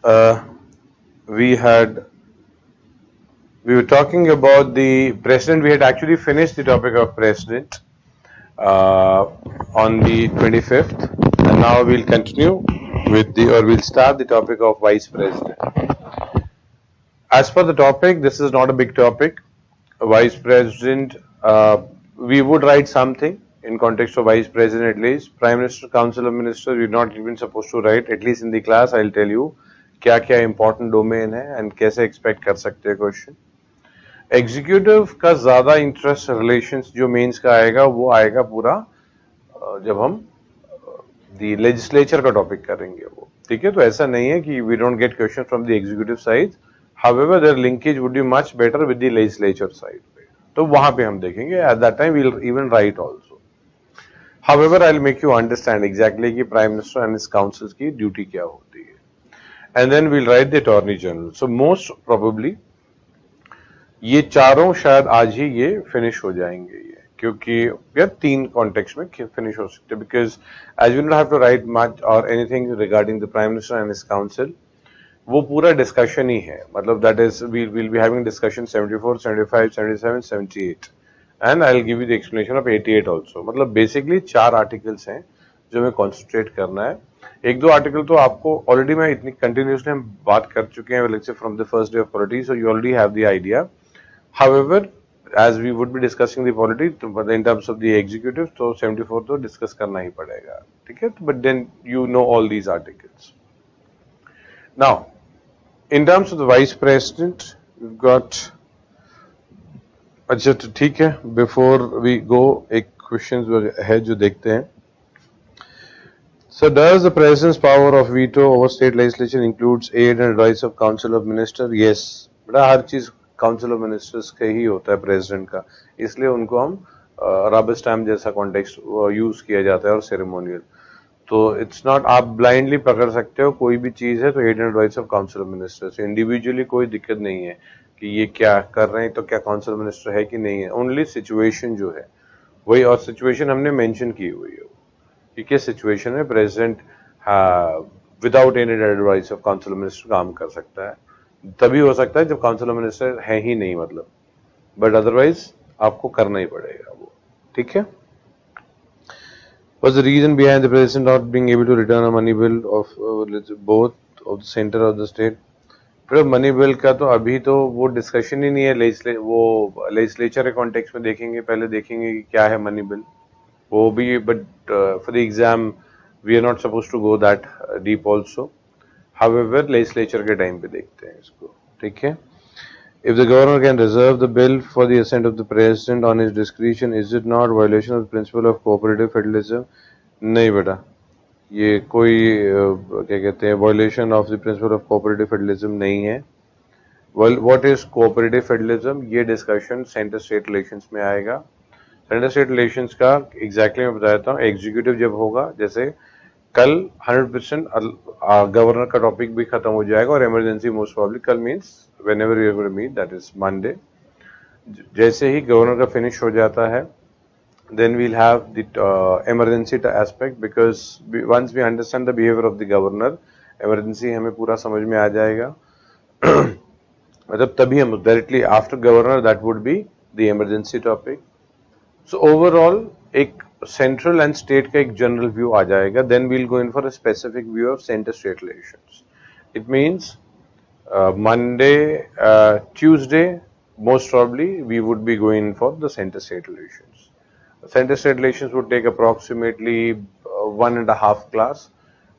uh, we were talking about the president. We had actually finished the topic of president on the 25th, and now we'll continue we'll start the topic of vice president. As per the topic, this is not a big topic. A vice president, we would write something in context of vice president at least. Prime Minister, Council of Ministers, we're not even supposed to write. At least in the class, I'll tell you क्या क्या important domain है and कैसे expect कर सकते हैं question. Executive का ज्यादा interest relations जो मेंस का आएगा वो आएगा पूरा जब हम दी लेजिस्लेचर का टॉपिक करेंगे वो, ठीक है. तो ऐसा नहीं है कि we don't get question from the executive side. However there linkage would be much better with the legislature side. तो वहां पे हम देखेंगे. At that time we will even write also. However I will make you understand exactly कि prime minister and his council की duty क्या होती है. And then we will write the attorney general. So most probably ये चारों शायद आज ही ये फिनिश हो जाएंगे ये, क्योंकि यार 3 कॉन्टेक्स्ट में फिनिश हो सकते हैं. Because as we don't have to write much और anything regarding the prime minister and his council. वो पूरा डिस्कशन ही है. मतलब that is we will be having discussion 74, 75, 77, 78 and I will give you the explanation of 88 also. मतलब basically 4 articles हैं जो हमें कॉन्सेंट्रेट करना है. 1-2 आर्टिकल तो आपको ऑलरेडी मैं इतनी कंटिन्यूसली हम बात कर चुके हैं let's say from the first day of polity, so you already have the idea. However, as we would be discussing the polity, but in terms of the executive, तो 74 तो discuss करना ही पड़ेगा, ठीक है. But then you know all these articles. Now, in terms of the vice president, we've got. अच्छा तो ठीक है. Before we go, एक questions है जो देखते हैं. So, does the president's power of veto over state legislation includes aid and advice of council of minister? Yes. बड़ा हर चीज काउंसिल ऑफ मिनिस्टर्स का ही होता है प्रेसिडेंट का, इसलिए उनको हम रबर स्टैम्प जैसा कॉन्टेक्स्ट यूज किया जाता है और सेरेमोनियल. तो इट्स नॉट आप ब्लाइंडली पकड़ सकते हो कोई भी चीज है तो aid and advice of council of ministers. Individually कोई दिक्कत नहीं है कि ये क्या कर रहे हैं तो क्या काउंसिल ऑफ मिनिस्टर है कि नहीं है. ओनली सिचुएशन जो है वही, और सिचुएशन हमने मेंशन की हुई है कि किस सिचुएशन में president without any advice of council of minister काम कर सकता है. तभी हो सकता है जब काउंसिल ऑफ मिनिस्टर है ही नहीं, मतलब. बट अदरवाइज आपको करना ही पड़ेगा वो, ठीक है. What's the reason behind the president not being able to return a money bill of both of the center of the state? फिर मनी बिल का तो अभी तो वो डिस्कशन ही नहीं है. वो लेजिस्लेचर के कॉन्टेक्स्ट में देखेंगे, पहले देखेंगे कि क्या है मनी बिल वो भी. But for the exam we are not suppose to go that deep also. However, legislature के टाइम पे देखते हैं इसको, ठीक है. If the governor can reserve the bill for the assent of the president on his discretion, is it not violation of the principle of cooperative federalism? नहीं बेटा, ये कोई क्या कहते हैं violation of the principle of cooperative federalism नहीं है. Well, what is cooperative federalism? ये discussion center state relations में आएगा. Center state relations का exactly मैं बताता हूँ. Executive जब होगा, जैसे कल 100% गवर्नर का टॉपिक भी खत्म हो जाएगा और इमरजेंसी मोस्ट प्रॉब्ली कल means whenever we are going to meet, that is Monday. जैसे ही गवर्नर का फिनिश हो जाता है then we will have the emergency aspect, because once we understand the behaviour of the governor, emergency हमें पूरा समझ में आ जाएगा. मतलब तभी हम directly after governor that would be the emergency topic. So overall एक सेंट्रल एंड स्टेट का एक जनरल व्यू आ जाएगा. Then we'll go in for a specific view of centre state relations. It means Monday Tuesday most probably we would be going for the center state relations. Center state relations would take approximately 1.5 class.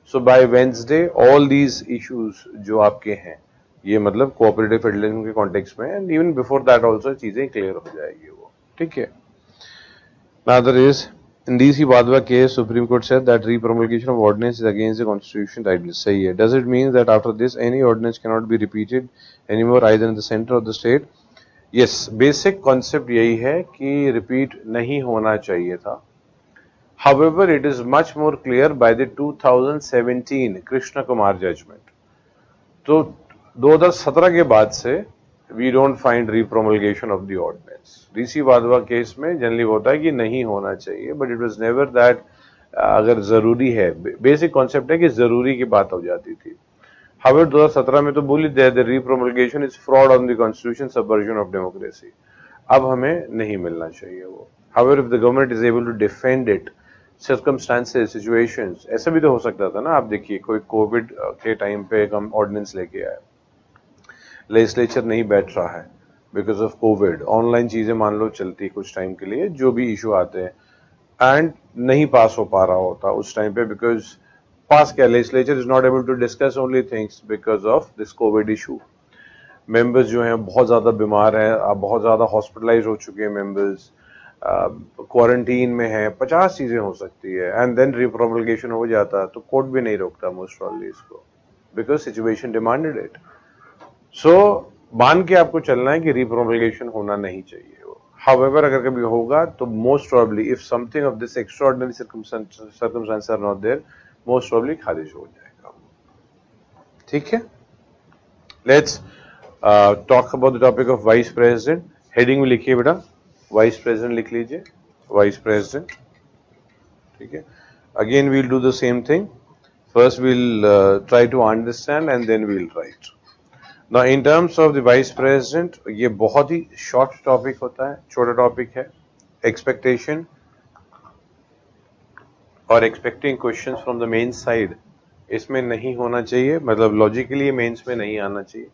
So by Wednesday all these issues जो आपके हैं ये मतलब cooperative federalism के context में, and even before that also चीजें clear हो जाएगी वो, ठीक है. Now there is in DC Wadhwa case, Supreme Court said that repromulgation of ordinance is against the Constitution. Right? सही है. Does it mean that after this any ordinance cannot be repeated anymore either in the center or the state? Yes, basic concept यही है कि repeat नहीं होना चाहिए था. However, it is much more clear by the 2017 Krishna Kumar judgment. तो 2017 के बाद से we don't find repromulgation of the ordinance. DC Wadhwa case में जनरली होता है कि नहीं होना चाहिए, but it was never that अगर जरूरी है. बेसिक कॉन्सेप्ट है कि जरूरी की बात हो जाती थी. हाउएवर 2017 में तो बोली the repromulgation is fraud on the constitution, subversion of democracy. अब हमें नहीं मिलना चाहिए वो। However if the government is able to defend it, circumstances, situations, ऐसा भी तो हो सकता था ना। आप देखिए कोई कोविड के टाइम पे एक हम ऑर्डिनेंस लेके आए, लेजिस्लेचर नहीं बैठ रहा है बिकॉज ऑफ कोविड, ऑनलाइन चीजें मान लो चलती कुछ टाइम के लिए, जो भी इशू आते हैं, एंड नहीं पास हो पा रहा होता उस टाइम पे, बिकॉज पास क्या, legislature is not able to discuss only things because of this covid issue. Members जो हैं बहुत ज्यादा बीमार हैं, अब बहुत ज्यादा हॉस्पिटलाइज हो चुके हैं मेंबर्स, क्वारंटीन में है, 50 चीजें हो सकती है, एंड देन रिप्रोमल्गेशन हो जाता तो कोर्ट भी नहीं रोकता मोस्ट प्रॉब्ली इसको, बिकॉज सिचुएशन डिमांडेड इट। सो मान के आपको चलना है कि रिप्रोमल्गेशन होना नहीं चाहिए वो। हाउएवर अगर कभी होगा तो most probably if something of this extraordinary circumstances are not there, most probably खारिज हो जाएगा। ठीक है, let's talk about the topic of vice president. Heading में लिखिए बेटा, वाइस प्रेसिडेंट लिख लीजिए, वाइस प्रेसिडेंट। ठीक है, again we'll do the same thing, first we'll try to understand and then we'll write. Now, in terms of the vice president, ये बहुत ही short topic होता है, छोटा टॉपिक है। एक्सपेक्टेशन और expecting questions from the main side इसमें नहीं होना चाहिए, मतलब लॉजिकली मेंस में नहीं आना चाहिए।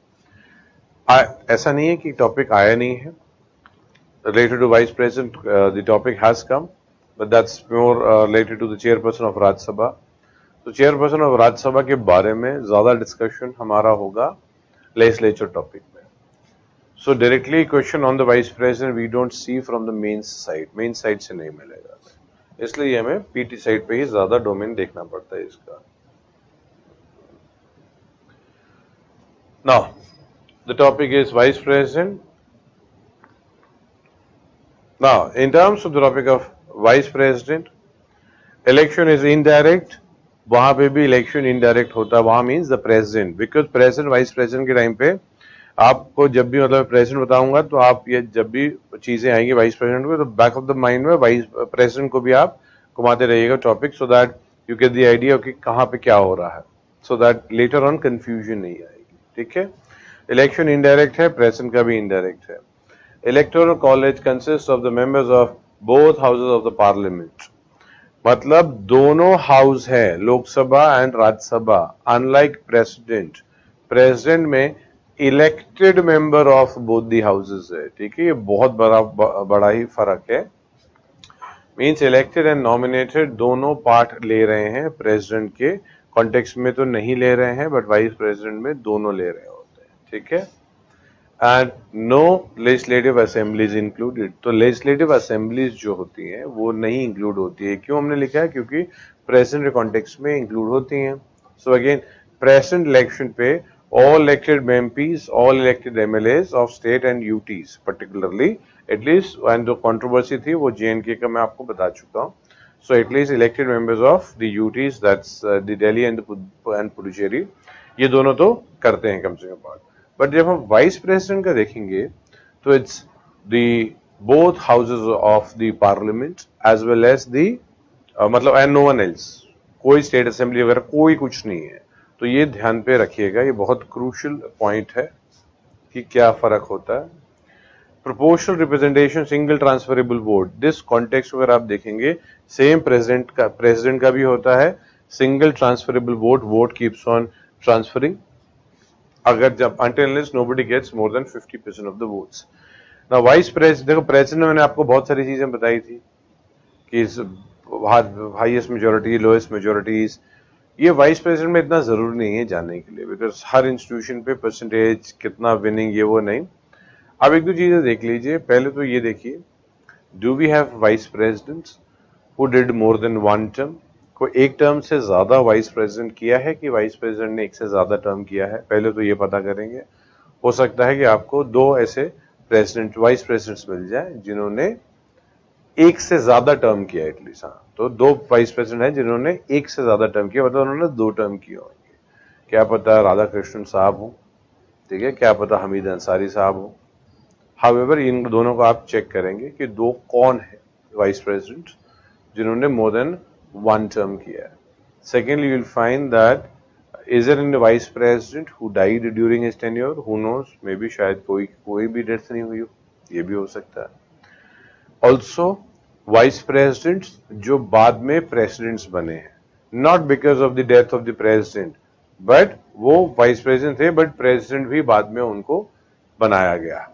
ऐसा नहीं है कि टॉपिक आया नहीं है। Related to vice president the topic has come, but that's more related to the chairperson of Rajya Sabha. तो चेयरपर्सन ऑफ राज्यसभा के बारे में ज्यादा डिस्कशन हमारा होगा legislature topic में। So directly question on the vice president we don't see from the main side से नहीं मिलेगा, इसलिए हमें पीटी साइड पे ही ज्यादा डोमेन देखना पड़ता है इसका। Now the topic is vice president. Now in terms of the topic of vice president, election is indirect, वहां पे भी इलेक्शन इनडायरेक्ट होता है, वहां means the president, because president vice president के टाइम पे आपको जब भी मतलब प्रेसिडेंट बताऊंगा तो आप ये जब भी चीजें आएंगी वाइस प्रेसिडेंट को, तो बैक ऑफ द माइंड में वाइस प्रेसिडेंट को भी आप घुमाते रहिएगा topic, so that you get the idea कि कहाँ पे क्या हो रहा है, so that later on confusion नहीं आएगी। ठीक है, इलेक्शन इनडायरेक्ट है, प्रेसिडेंट का भी इनडायरेक्ट है। Electoral college consist of the members of both houses of the parliament, मतलब दोनों हाउस है, Lok Sabha and Rajya Sabha. Unlike president, president में elected member of both the houses है। ठीक है, ये बहुत बड़ा ही फर्क है। मींस इलेक्टेड एंड नॉमिनेटेड दोनों पार्ट ले रहे हैं, प्रेसिडेंट के कॉन्टेक्स्ट में तो नहीं ले रहे हैं, बट वाइस प्रेसिडेंट में दोनों ले रहे होते हैं। ठीक है, and no legislative assemblies included, तो लेजिस्लेटिव असेंबलीज जो होती हैं वो नहीं इंक्लूड होती है। क्यों हमने लिखा है, क्योंकि प्रेसिडेंट के कॉन्टेक्स्ट में इंक्लूड होती हैं। सो अगेन प्रेसिडेंट इलेक्शन पे all elected MPs, all elected MLAs of state and UTs particularly, at least, and जो controversy थी वो JNK का मैं आपको बता चुका हूँ। So at least elected members of the UTs, that's the Delhi and Puducherry, ये दोनों तो करते हैं कम से कम बात। बट जब हम वाइस प्रेसिडेंट का देखेंगे तो it's the both houses of the parliament as well as the मतलब एंड नो वन एल्स, कोई स्टेट असेंबली वगैरह कोई कुछ नहीं है। तो ये ध्यान पे रखिएगा, ये बहुत क्रूशियल पॉइंट है कि क्या फर्क होता है। Proportional representation, single transferable vote, this context अगर आप देखेंगे सेम प्रेसिडेंट का भी होता है, single transferable vote keeps on transferring अगर जब until unless nobody gets more than 50% of the votes. Now vice president, देखो प्रेसिडेंट मैंने आपको बहुत सारी चीजें बताई थी कि हाईएस्ट मेजोरिटी, लोएस्ट मेजोरिटीज, ये वाइस प्रेसिडेंट में इतना जरूरी नहीं है जानने के लिए, बिकॉज हर इंस्टीट्यूशन पे परसेंटेज कितना विनिंग ये वो नहीं। अब एक दो चीजें देख लीजिए, पहले तो ये देखिए, do we have vice presidents who did more than one term, को एक टर्म से ज्यादा वाइस प्रेसिडेंट किया है कि वाइस प्रेसिडेंट ने एक से ज्यादा टर्म किया है, पहले तो ये पता करेंगे। हो सकता है कि आपको दो ऐसे प्रेसिडेंट वाइस प्रेसिडेंट्स मिल जाए जिन्होंने एक से ज्यादा टर्म किया एटलीस्ट। हाँ, तो दो वाइस प्रेसिडेंट हैं जिन्होंने एक से ज्यादा टर्म किया, मतलब उन्होंने 2 टर्म किए होंगे। क्या पता राधा कृष्णन साहब हो, ठीक है, क्या पता हमीद अंसारी साहब हो। हाउएवर इन दोनों को आप चेक करेंगे कि दो कौन है वाइस प्रेसिडेंट जिन्होंने मोर देन 1 टर्म किया है। Secondly you will find that Is there any vice president who died during his tenure? Who knows? Maybe शायद कोई भी डेथ नहीं हुई हो, ये भी हो सकता है. Also, vice presidents जो बाद में presidents बने हैं, not because of the death of the president, but वो vice president थे, but president भी बाद में उनको बनाया गया,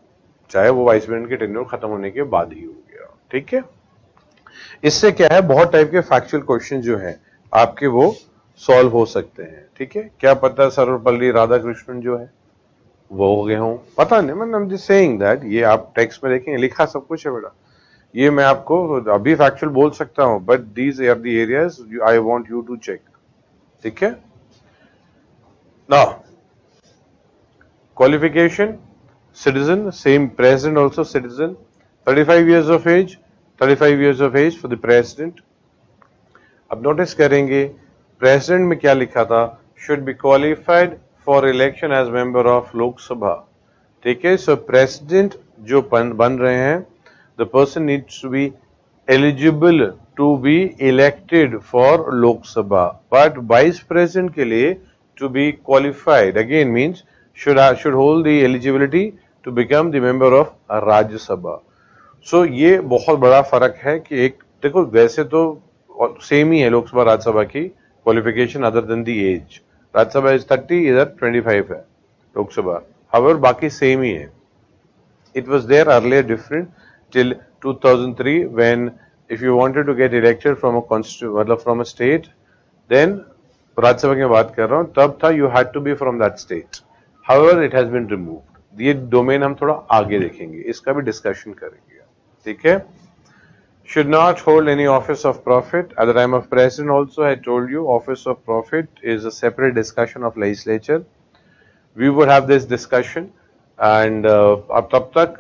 चाहे वो vice president के tenure खत्म होने के बाद ही हो गया. ठीक है. इससे क्या है, बहुत टाइप के फैक्चुअल क्वेश्चन जो हैं आपके वो सॉल्व हो सकते हैं. ठीक है. क्या पता सर्वपल्ली राधाकृष्णन जो है वो हो गए हों, पता नहीं. मैं जस्ट सेइंग दैट, ये आप टेक्स्ट में देखेंगे लिखा सब कुछ है बेटा. ये मैं आपको अभी फैक्चुअल बोल सकता हूं, but these are the areas I want you to check. ठीक है. Now qualification, citizen, same president also citizen, 35 years of age, 35 years of age for the president. अब नोटिस करेंगे प्रेसिडेंट में क्या लिखा था, should be qualified for election as member of Lok Sabha. ठीक है. सो प्रेसिडेंट जो बन रहे हैं, the person needs to be eligible to be elected for Lok Sabha. But vice president के लिए to be qualified again means should hold the eligibility to become the member of Rajya Sabha. So ये बहुत बड़ा फर्क है कि एक देखो वैसे तो सेम ही है लोकसभा राज्यसभा की qualification other than the age. Rajya Sabha is 30, इधर 25 है लोकसभा. हाउएवर बाकी सेम ही है. It was there earlier different till 2003 when if you wanted to get elected from a constitution मतलब from a state, then Rajya Sabha की बात कर रहा हूं, तब था you had to be from that state. However, it has been removed. ये domain हम थोड़ा आगे देखेंगे, इसका भी डिस्कशन करेंगे. ठीक है. Should not hold any office of profit at the time of president. Also, I told you, office of profit is a separate discussion of legislature. We would have this discussion, and अब तब तक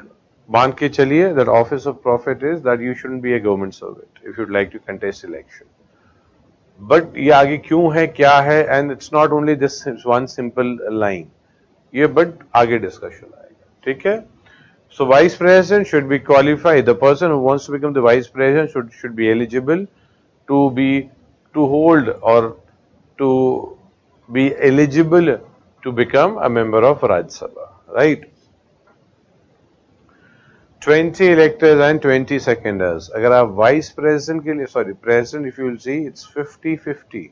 मान के चलिए that office of profit is that you shouldn't be a government servant if you'd like to contest election. But ये आगे क्यों है, क्या है, and it's not only this one simple line. ये बट आगे डिस्कशन आएगा. ठीक है. So vice president should be qualified, the person who wants to become the vice president should be eligible to hold और to be eligible to become a member of Rajya Sabha. Right. 20 electors and 20 seconders. अगर आप vice president के लिए president if you will see it's 50-50.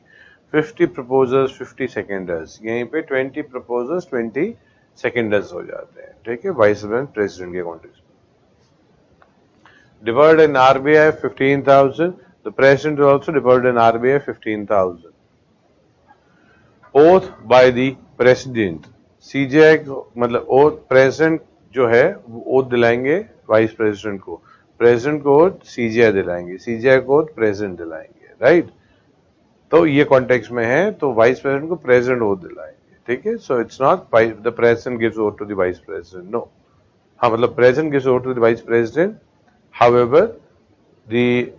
50 proposers, 50 seconders. यहीं पे 20 proposers, 20 seconders हो जाते हैं. ठीक है. वाइस प्रेसिडेंट के कॉन्टेक्स्ट में divert in RBI 15,000. The president also divert in RBI 15,000. Oath by the president. CGI मतलब ओथ प्रेसिडेंट जो है वो ओथ दिलाएंगे वाइस प्रेसिडेंट को, प्रेसिडेंट को ओथ सीजीआई दिलाएंगे, सीजीआई को ओथ प्रेसिडेंट दिलाएंगे. राइट. तो ये कॉन्टेक्स्ट में है, तो वाइस प्रेसिडेंट को प्रेसिडेंट ओथ दिलाएंगे. ठीक है. So it's not the president gives oath to the vice president. No. हाँ मतलब president gives oath to the vice president. However the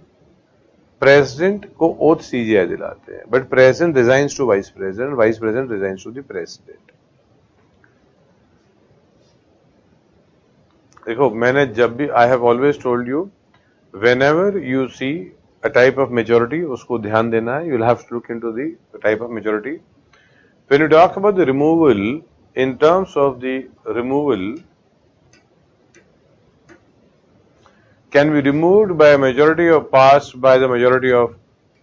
president को ओथ सीजीआई दिलाते हैं, but president resigns to vice president, vice president resigns to the president. देखो मैंने जब भी I have always told you whenever you see a type of majority, उसको ध्यान देना है. You'll have to look into the type of majority. When you talk about the removal, in terms of the removal, can be removed by a majority or passed by the majority of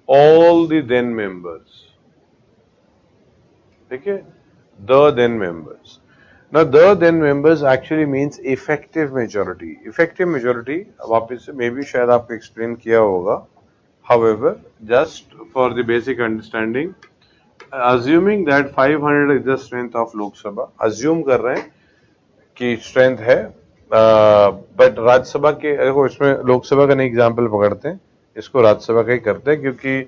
all the then members. ठीक है. The then members. Now the then members actually means effective majority. Effective majority वापस से maybe शायद आपको explain किया होगा. However, just for the basic understanding, assuming that 500 is the strength of Lok Sabha, assume कर रहे हैं कि strength है, but राज्यसभा के देखो इसमें लोकसभा का नहीं एग्जाम्पल पकड़ते हैं, इसको राज्यसभा का ही करते हैं क्योंकि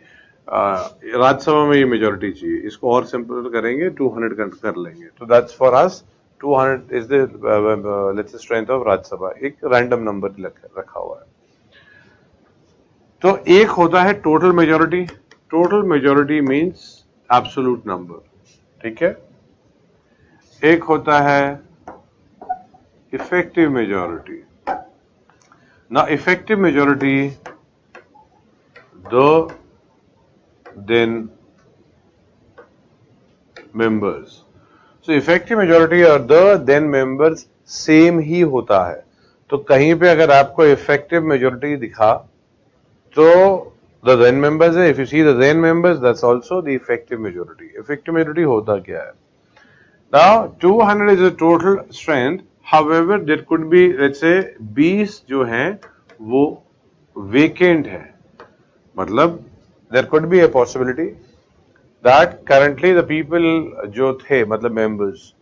राज्यसभा में ये मेजोरिटी चाहिए. इसको और सिंपल करेंगे 200 कर लेंगे. तो that's for us 200 is the let's say strength of Rajya Sabha. एक रैंडम नंबर रखा हुआ है. तो एक होता है total majority. Total majority means absolute number. ठीक है. एक होता है इफेक्टिव मेजोरिटी. ना effective majority the then members. So effective majority और the then members same ही होता है. तो कहीं पे अगर आपको effective majority दिखा तो the then members है. If you see the then members, that's also the effective majority. Effective majority होता क्या है? Now 200 is a total strength. However, there could be, let's say 20 जो हैं वो vacant है. मतलब there could be a possibility that currently the people जो थे मतलब members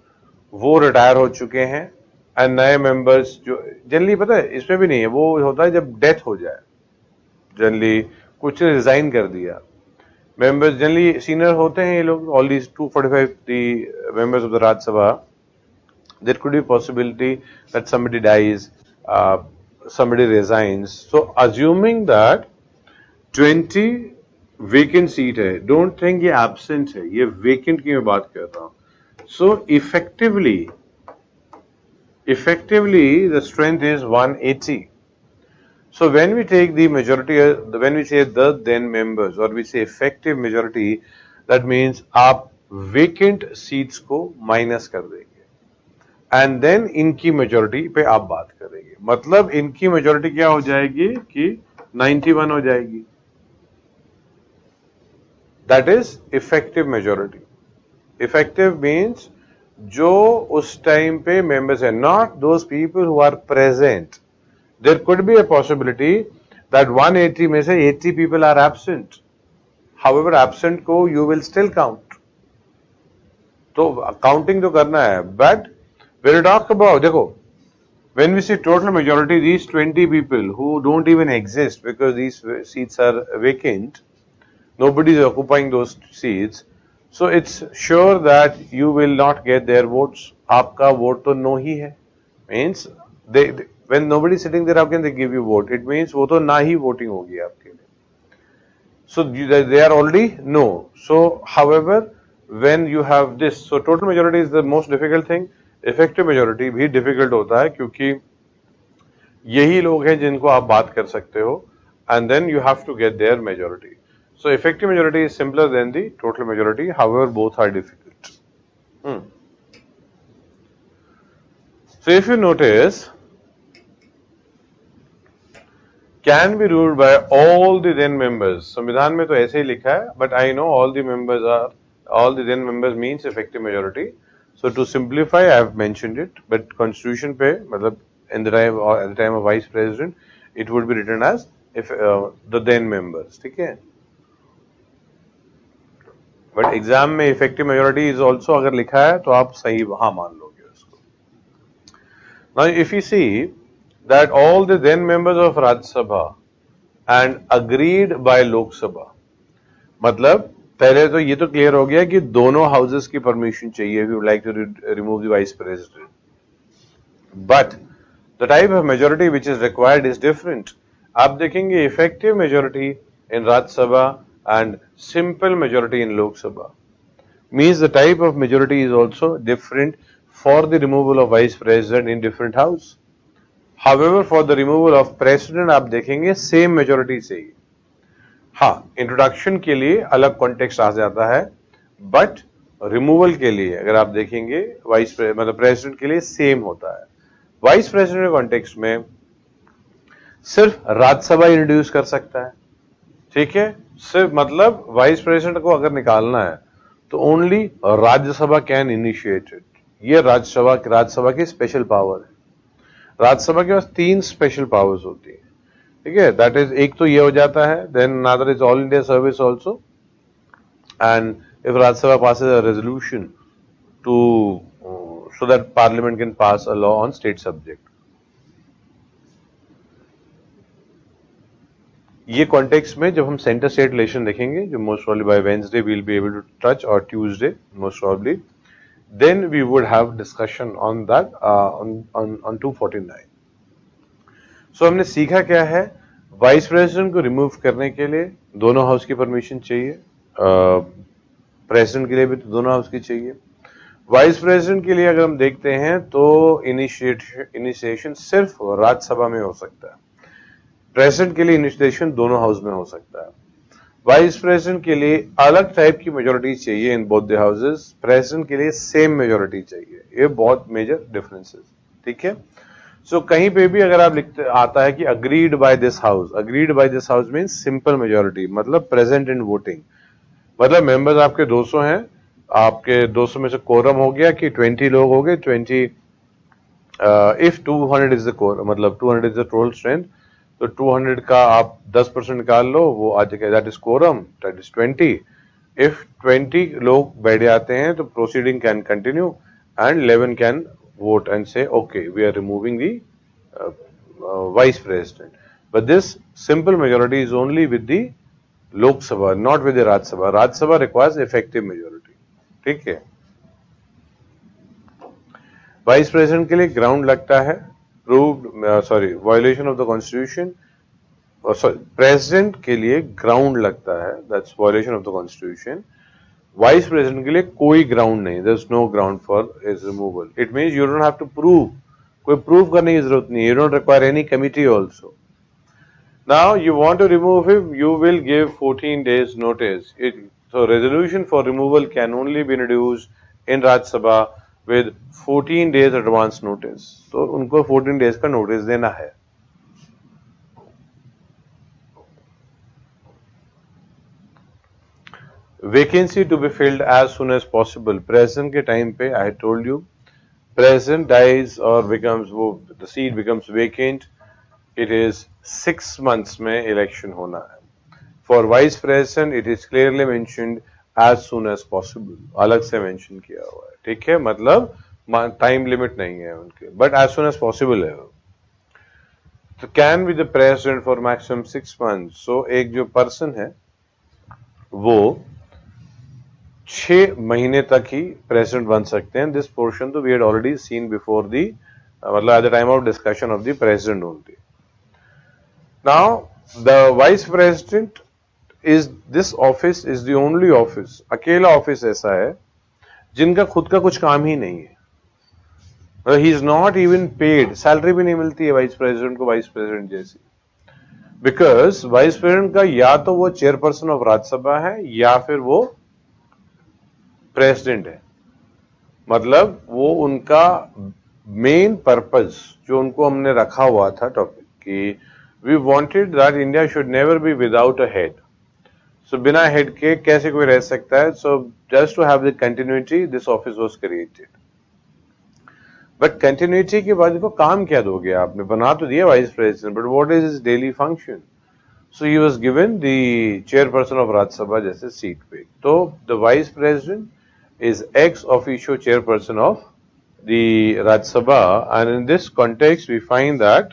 वो retire हो चुके हैं and नए members जो जनरली पता है इसमें भी नहीं है, वो होता है जब death हो जाए. जनरली कुछ ने resign कर दिया. Members generally senior होते हैं ये लोग. All these 245 the members of the Rajya Sabha. There could be possibility that somebody dies, somebody resigns. So assuming that 20 vacant seat है, don't think ये absent है, ये vacant की मैं बात कर रहा हूँ. So effectively the strength is 180. So when we take the majority, when we say the then members or we say effective majority, that means आप vacant seats को minus कर देंगे and then इनकी majority पे आप बात करेंगे. मतलब इनकी majority क्या हो जाएगी कि 91 हो जाएगी. That is effective majority. Effective means जो उस time पे members हैं, not those people who are present. There could be a possibility that 180 में से 80 people are absent. However, absent को you will still count. तो counting तो करना है. But when we talk about, देखो, when we say total majority, these 20 people who don't even exist because these seats are vacant, nobody is occupying those seats. So it's sure that you will not get their votes. आपका vote तो no ही है. Means when nobody is sitting there, how can they give you vote? It means वो तो ना ही voting होगी आपके लिए. So they are already no. So however, when you have this, so total majority is the most difficult thing. Effective majority भी difficult होता है क्योंकि यही लोग हैं जिनको आप बात कर सकते हो and then you have to get their majority. So effective majority is simpler than the total majority. However, both are difficult. So if you notice, can be ruled by all the then members. संविधान में तो ऐसे ही लिखा है, but I know all the then members means effective majority. So to simplify, I have mentioned it, but constitution पे मतलब at the time of vice president, it would be written as if the then members. ठीक है? But exam में effective majority is also अगर लिखा है तो आप सही हाँ मान लोगे उसको. Now if you see that all the then members of Rajya Sabha and agreed by Lok Sabha, मतलब पहले तो ये तो क्लियर हो गया कि दोनों हाउसेस की परमिशन चाहिए if you would like to remove the vice president. But the type of majority which is required is different. आप देखेंगे effective majority in Rajya Sabha and simple majority in Lok Sabha means the type of majority is also different for the removal of vice president in different house. However, for the removal of president आप देखेंगे same majority चाहिए. हाँ, introduction के लिए अलग context आ जाता है, but removal के लिए अगर आप देखेंगे मतलब प्रेसिडेंट के लिए सेम होता है. वाइस प्रेसिडेंट कॉन्टेक्स्ट में सिर्फ राज्यसभा इंट्रोड्यूस कर सकता है. ठीक है, सिर्फ मतलब वाइस प्रेसिडेंट को अगर निकालना है तो only Rajya Sabha can initiate it. ये राज्यसभा की स्पेशल पावर है. राज्यसभा के पास 3 स्पेशल पावर्स होती है. ठीक है, दैट इज एक तो ये हो जाता है, then another is all India service also, and if Rajya Sabha passes a resolution to so that parliament can pass a law on state subject. ये कॉन्टेक्स्ट में जब हम सेंटर स्टेट रिलेशन देखेंगे, जो most probably by Wednesday we will be able to touch और Tuesday most probably, then we would have discussion on that on 249. सो हमने सीखा क्या है, वाइस प्रेसिडेंट को रिमूव करने के लिए दोनों हाउस की परमिशन चाहिए, प्रेसिडेंट के लिए भी तो दोनों हाउस की चाहिए. वाइस प्रेसिडेंट के लिए अगर हम देखते हैं तो इनिशिएशन सिर्फ राज्यसभा में हो सकता है. प्रेसिडेंट के लिए इनिशिएशन दोनों हाउस में हो सकता है. वाइस प्रेसिडेंट के लिए अलग टाइप की मेजोरिटी चाहिए in both the houses, president के लिए सेम मेजोरिटी चाहिए। ये बहुत मेजर डिफरेंसेस, ठीक है। सो कहीं पे भी अगर आप लिखते आता है कि agreed by this house, agreed by this house means simple majority, मतलब प्रेजेंट इन वोटिंग, मतलब मेंबर्स आपके 200 हैं, आपके 200 में से कोरम हो गया कि 20 लोग हो गए, 20 इफ 200 इज द कोर, मतलब 200 इज द टोटल स्ट्रेंथ, तो 200 का आप 10% निकाल लो, वो आ जाएगा, that is quorum, that is 20। If 20 लोग बैठ जाते हैं तो proceeding can continue and 11 can vote and say, okay, we are removing the vice president. But this simple majority is only with the Lok Sabha, not with the Raj Sabha. Raj Sabha requires effective majority. ठीक है। Vice president के लिए ground लगता है violation of the constitution, sorry president के लिए ground लगता है, that's violation of the constitution. Vice president के लिए कोई ग्राउंड नहीं, there is no ground for his removal. It means you don't have to prove, कोई प्रूव करने की जरूरत नहीं, you don't require any committee also. Now you want to remove him, you will give 14 days notice. So resolution for removal can only be introduced in Raj Sabha with 14 days advance notice. तो उनको 14 days का notice देना है। Vacancy to be filled as soon as possible. President के time पे I told you, president dies or becomes the seat becomes vacant, it is 6 months में election होना है। For vice president it is clearly mentioned as soon as possible, अलग से mention किया हुआ है, ठीक है, मतलब टाइम लिमिट नहीं है उनके, but as soon as possible है। So can be the president for maximum 6 months. So एक जो person है वो 6 महीने तक ही प्रेसिडेंट बन सकते हैं। दिस पोर्शन तो we had already seen before the, मतलब at the time of discussion of the president only. Now the vice president is this office is the only office, अकेला ऑफिस ऐसा है जिनका खुद का कुछ काम ही नहीं है। He is not even paid, salary भी नहीं मिलती है वाइस प्रेसिडेंट को वाइस प्रेसिडेंट जैसी, बिकॉज वाइस प्रेसिडेंट का या तो वो चेयरपर्सन ऑफ राज्यसभा है या फिर वो प्रेसिडेंट है। मतलब वो उनका मेन पर्पस जो उनको हमने रखा हुआ था टॉपिक कि we wanted that India should never be without a head. So बिना हेड के कैसे कोई रह सकता है? So just to have the continuity this office was created. But continuity के बाद इनको काम क्या दोगे आपने? बना तो दिया vice president, but what is his daily function? So he was given the chairperson of Rajya Sabha जैसे सीट पे। तो the vice president is ex officio chairperson of the Rajya Sabha, and in this context we find that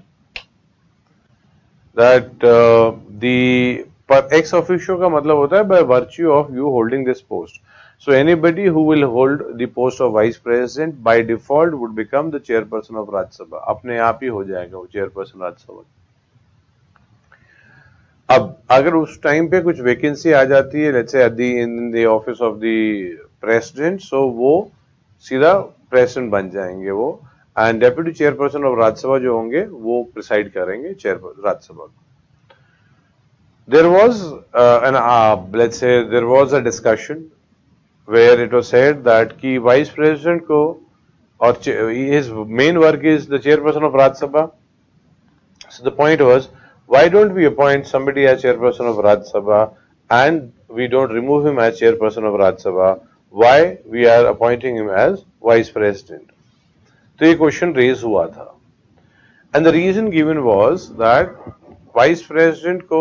the ex officio का मतलब होता है by virtue of you holding this post. So anybody who will hold the post of vice president by default would become the chairperson of Rajya Sabha. अपने आप ही हो जाएगा वो chairperson Rajya Sabha। अब अगर उस टाइम पे कुछ वैकेंसी आ जाती है, let's say in the office of the president, so वो सीधा प्रेसिडेंट बन जाएंगे वो, and deputy chairperson of Rajya Sabha जो होंगे वो प्रिसाइड करेंगे chairperson Rajya Sabha. There was let's say there was a discussion where it was said that कि वाइस प्रेसिडेंट को और his main work is the chairperson of Rajya Sabha. So the point was, why don't we appoint somebody as chairperson of Rajya Sabha and we don't remove him as chairperson of Rajya Sabha? Why we are appointing him as vice president? तो ये question raise हुआ था, and the reason given was that vice president को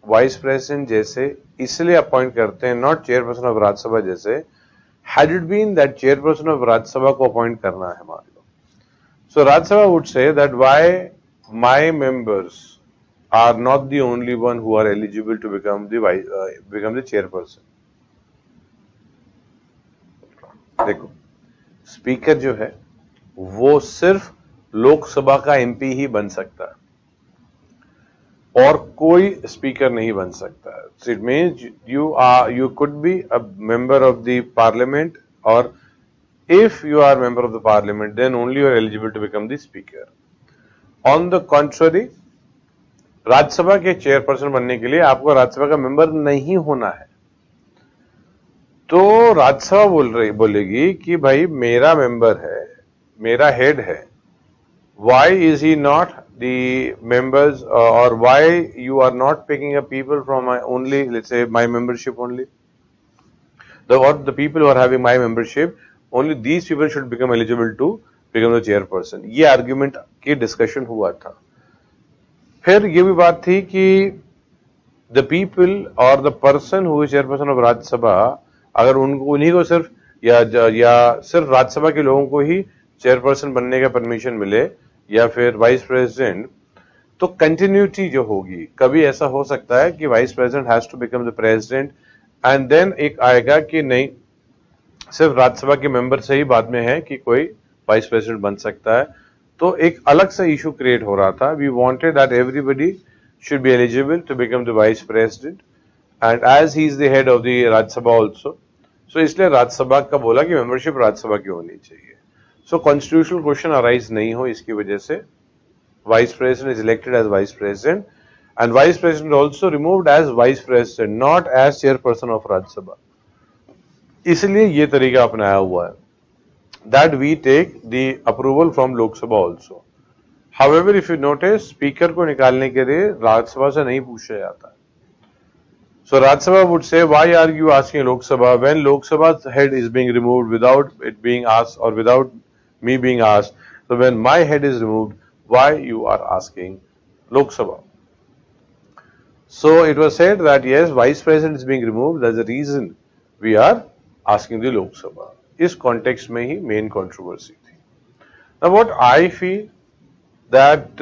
vice president जैसे इसलिए appoint करते हैं, not chairperson of Rajya Sabha जैसे, had it been that chairperson of Rajya Sabha को अपॉइंट करना है मान लो, so Rajya Sabha would say that why my members are not the only one who are eligible to become the chairperson. देखो speaker जो है वो सिर्फ लोकसभा का एमपी ही बन सकता है और कोई स्पीकर नहीं बन सकता है। So it means you could be a member of the parliament, or if you are a member of the parliament then only you are eligible to become the speaker. On the contrary, Rajya Sabha के chairperson बनने के लिए आपको राज्यसभा का member नहीं होना है। तो राज्यसभा बोलेगी कि भाई मेरा मेंबर है, मेरा हेड है, why is he not the members or why you are not picking up people from my only, let's say my membership only, the people who are having my membership, only these people should become eligible to become the chairperson। ये argument की discussion हुआ था। फिर ये भी बात थी कि द पीपल और the person who is chairperson of Rajya Sabha, अगर उन्हीं को सिर्फ या सिर्फ राज्यसभा के लोगों को ही चेयरपर्सन बनने का परमिशन मिले या फिर वाइस प्रेसिडेंट, तो कंटिन्यूटी जो होगी, कभी ऐसा हो सकता है कि vice president has to become the president and then एक आएगा कि नहीं सिर्फ राज्यसभा के मेंबर से ही बाद में है कि कोई वाइस प्रेसिडेंट बन सकता है। तो एक अलग सा इशू क्रिएट हो रहा था। We wanted that everybody should be eligible to become the vice president and as he is the head of the Rajya Sabha also, so इसलिए राज्यसभा का बोला कि मेंबरशिप राज्यसभा की होनी चाहिए। So constitutional question arise नहीं हो इसकी वजह से vice president is elected as vice president and vice president also removed as vice president, not as chairperson of Rajya Sabha. इसलिए ये तरीका अपनाया हुआ है that we take the approval from लोक सभा also। However, if you notice, speaker को निकालने के लिए राज्यसभा से नहीं पूछा जाता। So Rajya would say, why are you asking Lok Sabha when Lok Sabha's head is being removed without it being asked or without me being asked? So when my head is removed, why you are asking Lok Sabha? So it was said that yes, vice president is being removed. That's the reason we are asking the Lok Sabha। इस context में ही main controversy थी। Now what I feel that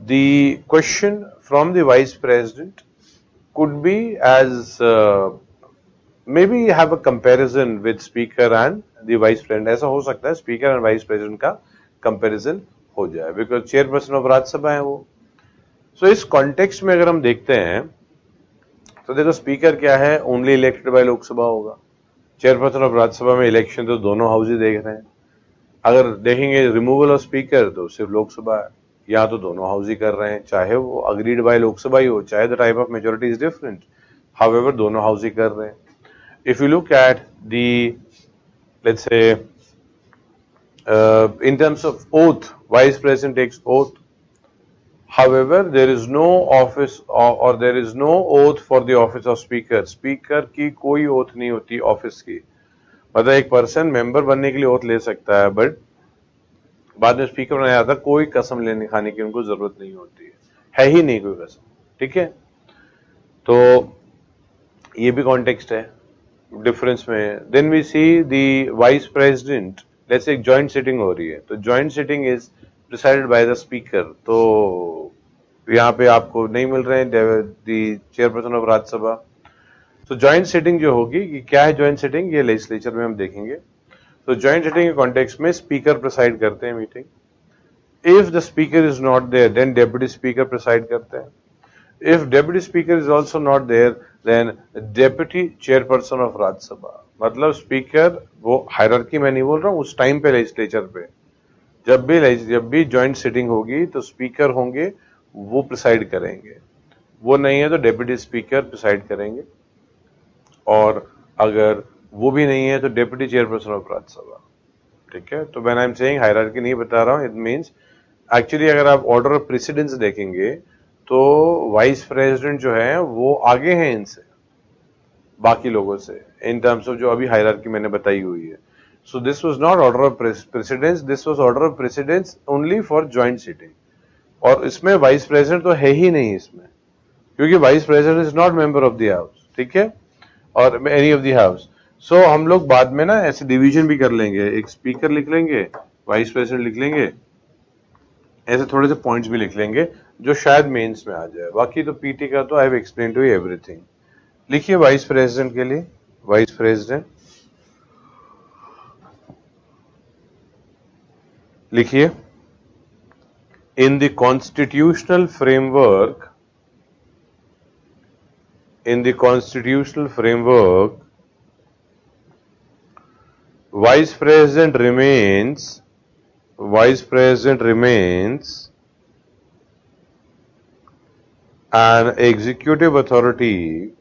the question from the vice president could be as maybe have a comparison with speaker and the vice president। ऐसा हो सकता है speaker and vice president का comparison हो जाए because chairperson of Rajya Sabha है वो। So इस context में अगर हम देखते हैं तो देखो speaker क्या है, only elected by लोकसभा होगा। chairperson of राज्यसभा में election तो दोनों हाउस ही देख रहे हैं। अगर देखेंगे रिमूवल ऑफ स्पीकर तो सिर्फ लोकसभा है, या तो दोनों हाउस ही कर रहे हैं, चाहे वो अग्रीड बाय लोकसभा ही हो, चाहे the type of majority is different, however दोनों हाउस ही कर रहे हैं। If you look at the let's say in terms of oath, vice president takes oath, however there is no office or there is no oath for the office of speaker। Speaker की कोई oath नहीं होती office की, मतलब एक person member बनने के लिए ओथ ले सकता है बट बाद में स्पीकर बनाया जाता, कोई कसम लेने खाने की उनको जरूरत नहीं होती है ही नहीं कोई कसम। ठीक है, तो ये भी कॉन्टेक्स्ट है डिफरेंस में। Then we see the vice president, let's say एक जॉइंट सिटिंग हो रही है तो joint sitting is presided by the speaker, तो यहाँ पे आपको नहीं मिल रहे हैं द चेयरपर्सन ऑफ राज्यसभा। तो जॉइंट सिटिंग जो होगी कि क्या है जॉइंट सिटिंग, ये लेजिस्लेचर में हम देखेंगे। तो जॉइंट सिटिंग के कॉन्टेक्स्ट में स्पीकर प्रिसाइड करते हैं meeting. If the speaker is not there then deputy speaker preside करते हैं। If deputy speaker is also not there then deputy chairperson of Rajya Sabha, मतलब स्पीकर वो हायरार्की में नहीं बोल रहा हूँ, उस टाइम पे लेजिस्लेचर पे जब भी जॉइंट सिटिंग होगी तो स्पीकर होंगे वो प्रिसाइड करेंगे, वो नहीं है तो डेप्यूटी स्पीकर प्रिसाइड करेंगे, और अगर वो भी नहीं है तो डेप्यूटी चेयरपर्सन ऑफ राज्यसभा। ठीक है, तो when I am saying hierarchy नहीं बता रहा हूं, इट मींस एक्चुअली अगर आप ऑर्डर ऑफ प्रेसिडेंस देखेंगे तो वाइस प्रेसिडेंट जो है वो आगे हैं इनसे, बाकी लोगों से, इन टर्म्स ऑफ जो अभी हायरार्की मैंने बताई हुई है। So this was not order of precedence, this was order of precedence only for joint sitting, और इसमें वाइस प्रेसिडेंट तो है ही नहीं इसमें, क्योंकि vice president is not member of the house. ठीक है, और एनी ऑफ द हाउस। सो हम लोग बाद में ना ऐसे डिवीजन भी कर लेंगे, एक स्पीकर लिख लेंगे, वाइस प्रेसिडेंट लिख लेंगे, ऐसे थोड़े से पॉइंट्स भी लिख लेंगे जो शायद मेंस में आ जाए। बाकी तो पीटी का तो I have explain to you everything. लिखिए वाइस प्रेसिडेंट के लिए, वाइस प्रेसिडेंट लिखिए, in the constitutional framework, in the constitutional framework, vice president remains an executive authority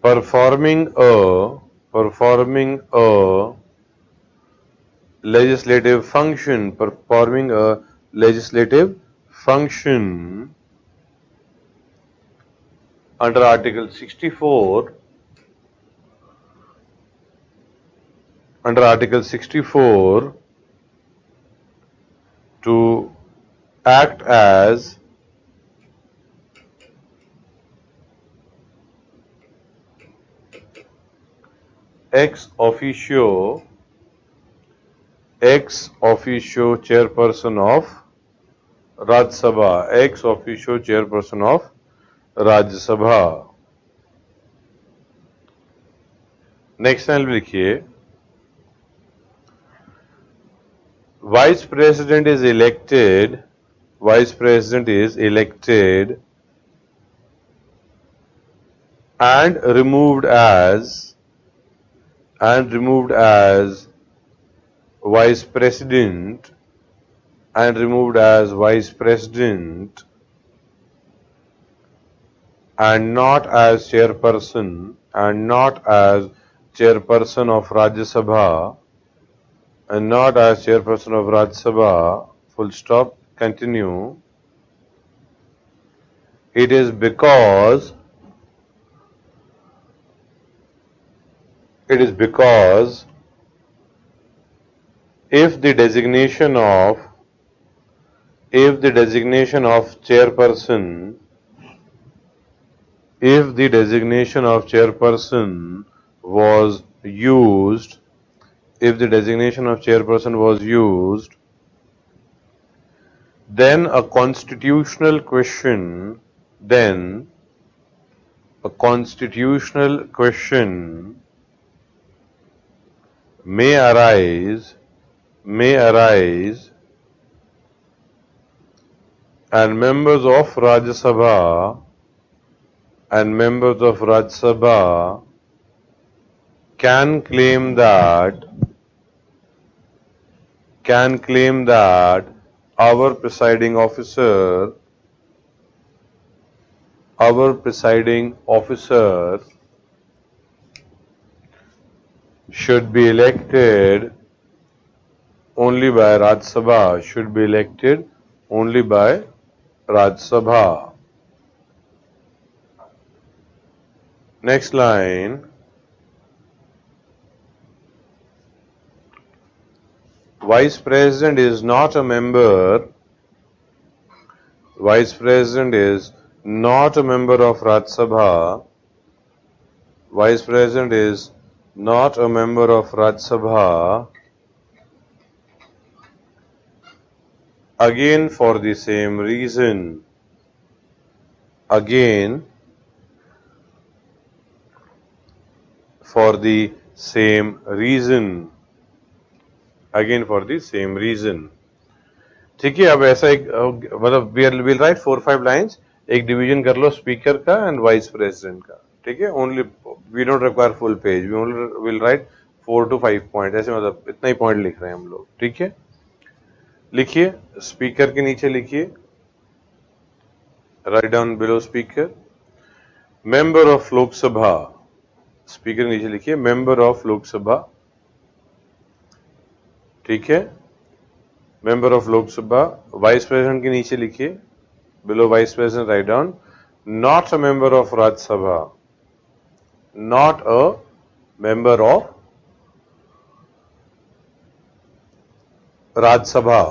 performing a legislative function under Article 64 to act as ex officio chairperson of Rajya Sabha. Next line लिखिए, Vice President is elected and removed as Vice President and not as chairperson of Rajya Sabha, full stop, continue. It is because if the designation of chairperson was used, then a constitutional question may arise and members of Rajya Sabha can claim that our presiding officer should be elected only by Rajya Sabha. Next line. Vice President is not a member of Rajya Sabha. Vice President is not a member of Rajya Sabha. Again for the same reason. ठीक है, अब ऐसा एक मतलब we'll write 4-5 lines, एक division कर लो speaker का एंड वाइस प्रेसिडेंट का, ठीक है. Only we don't require full page, we only will write 4 to 5 point, ऐसे मतलब इतना ही पॉइंट लिख रहे हैं हम लोग, ठीक है. लिखिए, स्पीकर के नीचे लिखिए, write down below speaker, member of Lok Sabha. Speaker के नीचे लिखिए मेंबर ऑफ लोकसभा, ठीक है. Member of Lok Sabha. Vice president के नीचे लिखिए, below vice president write down, not a member of Rajya Sabha, not a member of Rajya Sabha.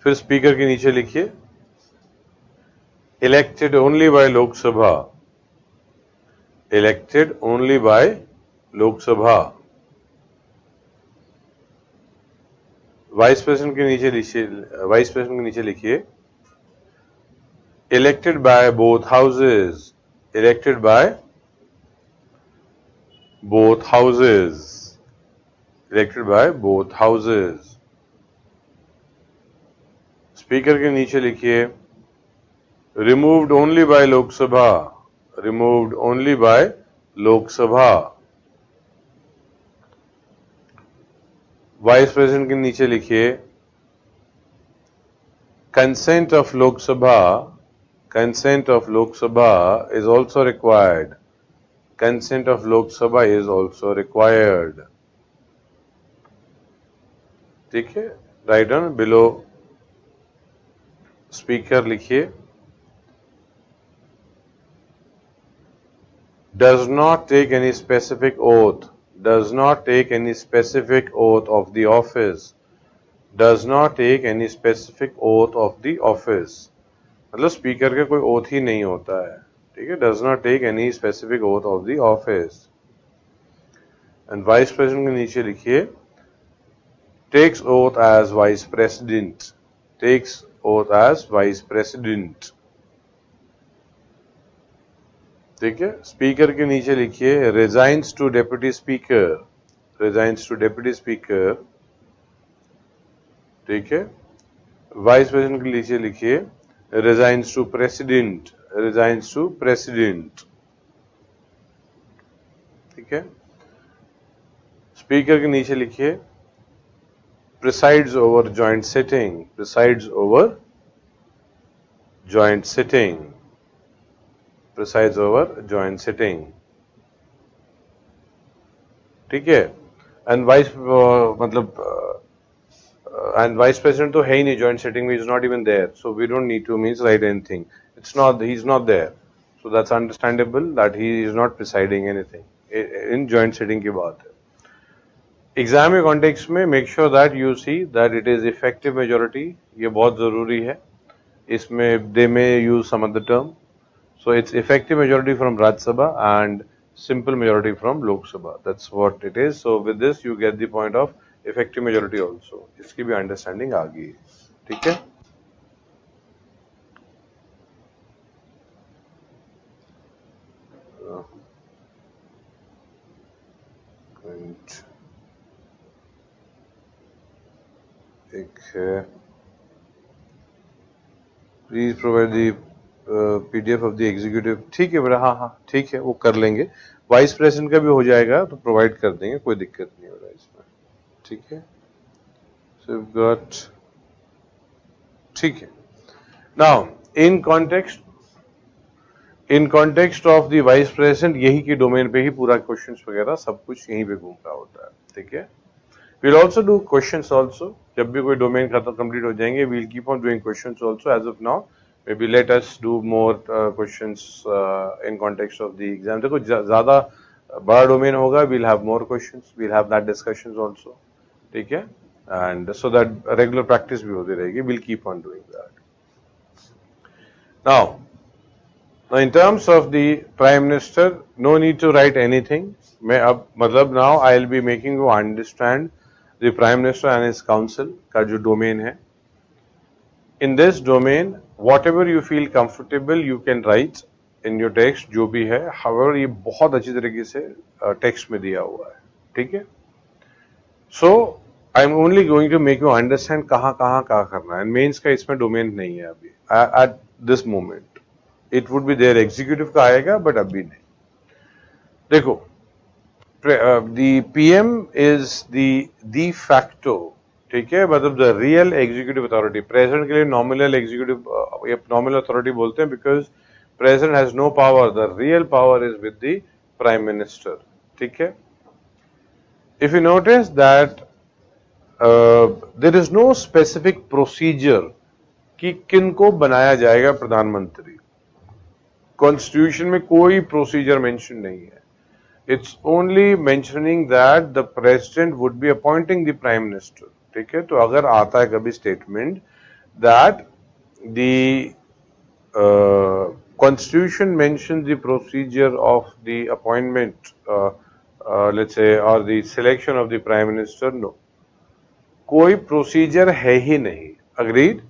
फिर स्पीकर के नीचे लिखिए, elected only by Lok Sabha, elected only by Lok Sabha. Vice president के नीचे लिखिए, elected by both houses, elected by both houses, elected by both houses. Speaker के नीचे लिखिए, removed only by Lok Sabha, removed only by Lok Sabha. Vice president के नीचे लिखिए consent of Lok Sabha is also required. Consent of Lok Sabha is also required. ठीक है, right on below speaker लिखिए does not take any specific oath of the office. Does not take any specific oath of the office. मतलब speaker का कोई oath ही नहीं होता है, ठीक है. Does not take any specific oath of the office. And vice president के नीचे लिखिए takes oath as vice president. Takes oath as vice president. ठीक है. स्पीकर के नीचे लिखिए resigns to deputy speaker. Resigns to deputy speaker. ठीक है. वाइस प्रेसिडेंट के नीचे लिखिए resigns to president. Resigns to president. ठीक है. स्पीकर के नीचे लिखिए presides over joint sitting. Presides over joint sitting. Presides over joint sitting. ठीक है. And vice and vice president तो है ही नहीं joint sitting में, is not even there, so we don't need to write anything. He's not there, so that's understandable that he is not presiding anything in joint sitting की बात है. Exam के context में make sure that you see that it is effective majority. ये बहुत जरूरी है. इसमें they may use some other term. So it's effective majority from Rajya Sabha and simple majority from Lok Sabha. That's what it is. So with this you get the point of effective majority also. इसकी भी understanding आ गई. ठीक है. Please provide the PDF of the executive. ठीक है बेटा, हाँ ठीक है, वो कर लेंगे. वाइस प्रेसिडेंट का भी हो जाएगा तो प्रोवाइड कर देंगे, कोई दिक्कत नहीं हो रहा है इसमें. ठीक है. सो गॉट. ठीक है. Now in context of the vice president, यही की डोमेन पे ही पूरा क्वेश्चंस वगैरह सब कुछ यहीं पे घूम रहा होता है. ठीक है. We'll also do questions also. जब भी कोई डोमेन खत्म कंप्लीट हो जाएंगे, we'll keep on doing questions also. As of now, maybe let us do more questions in context of the exam. देखो ज़्यादा बड़ा डोमेन होगा, we'll have more questions. We'll have that discussions also. ठीक है. And so that regular practice भी होती रहेगी. We'll keep on doing that. Now in terms of the Prime Minister, no need to write anything. मैं अब मतलब now I'll be making you understand the Prime Minister and his council का जो domain है. In this domain, whatever you feel comfortable, you can write in your text, जो भी है. However, ये बहुत अच्छी तरीके से टेक्स्ट में दिया हुआ है. ठीक है. So I'm only going to make you understand कहाँ करना है. मेंस का इसमें डोमेन नहीं है अभी at this moment. It would be there, executive का आएगा, बट अभी नहीं. देखो, the PM is the de facto, ठीक है, मतलब the real executive authority. President के लिए nominal executive या nominal authority बोलते हैं because President has no power. The real power is with the Prime Minister. ठीक है. If you notice that there is no specific procedure कि किनको बनाया जाएगा प्रधानमंत्री. Constitution में कोई procedure mention नहीं है. It's only mentioning that the president would be appointing the prime minister. ठीक है. तो अगर आता है कभी statement that the constitution mentions the procedure of the appointment, let's say, or the selection of the prime minister, no, कोई procedure है ही नहीं. Agreed?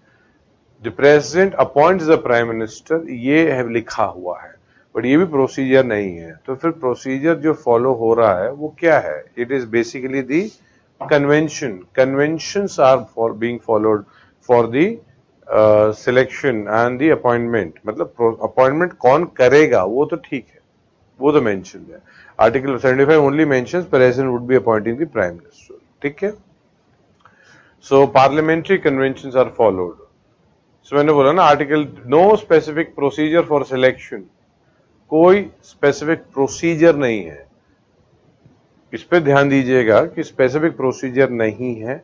The president appoints the prime minister, ये है लिखा हुआ है, बट ये भी प्रोसीजर नहीं है. तो फिर प्रोसीजर जो फॉलो हो रहा है वो क्या है? It is basically the convention. Conventions are being followed for the selection and the appointment. मतलब अपॉइंटमेंट कौन करेगा वो तो ठीक है, वो तो मेंशन है. Article 75 only mentions president would B appointing the prime minister. ठीक है. So parliamentary conventions are followed. So मैंने बोला ना article no specific procedure for selection, कोई स्पेसिफिक प्रोसीजर नहीं है, इस पे ध्यान दीजिएगा कि स्पेसिफिक प्रोसीजर नहीं है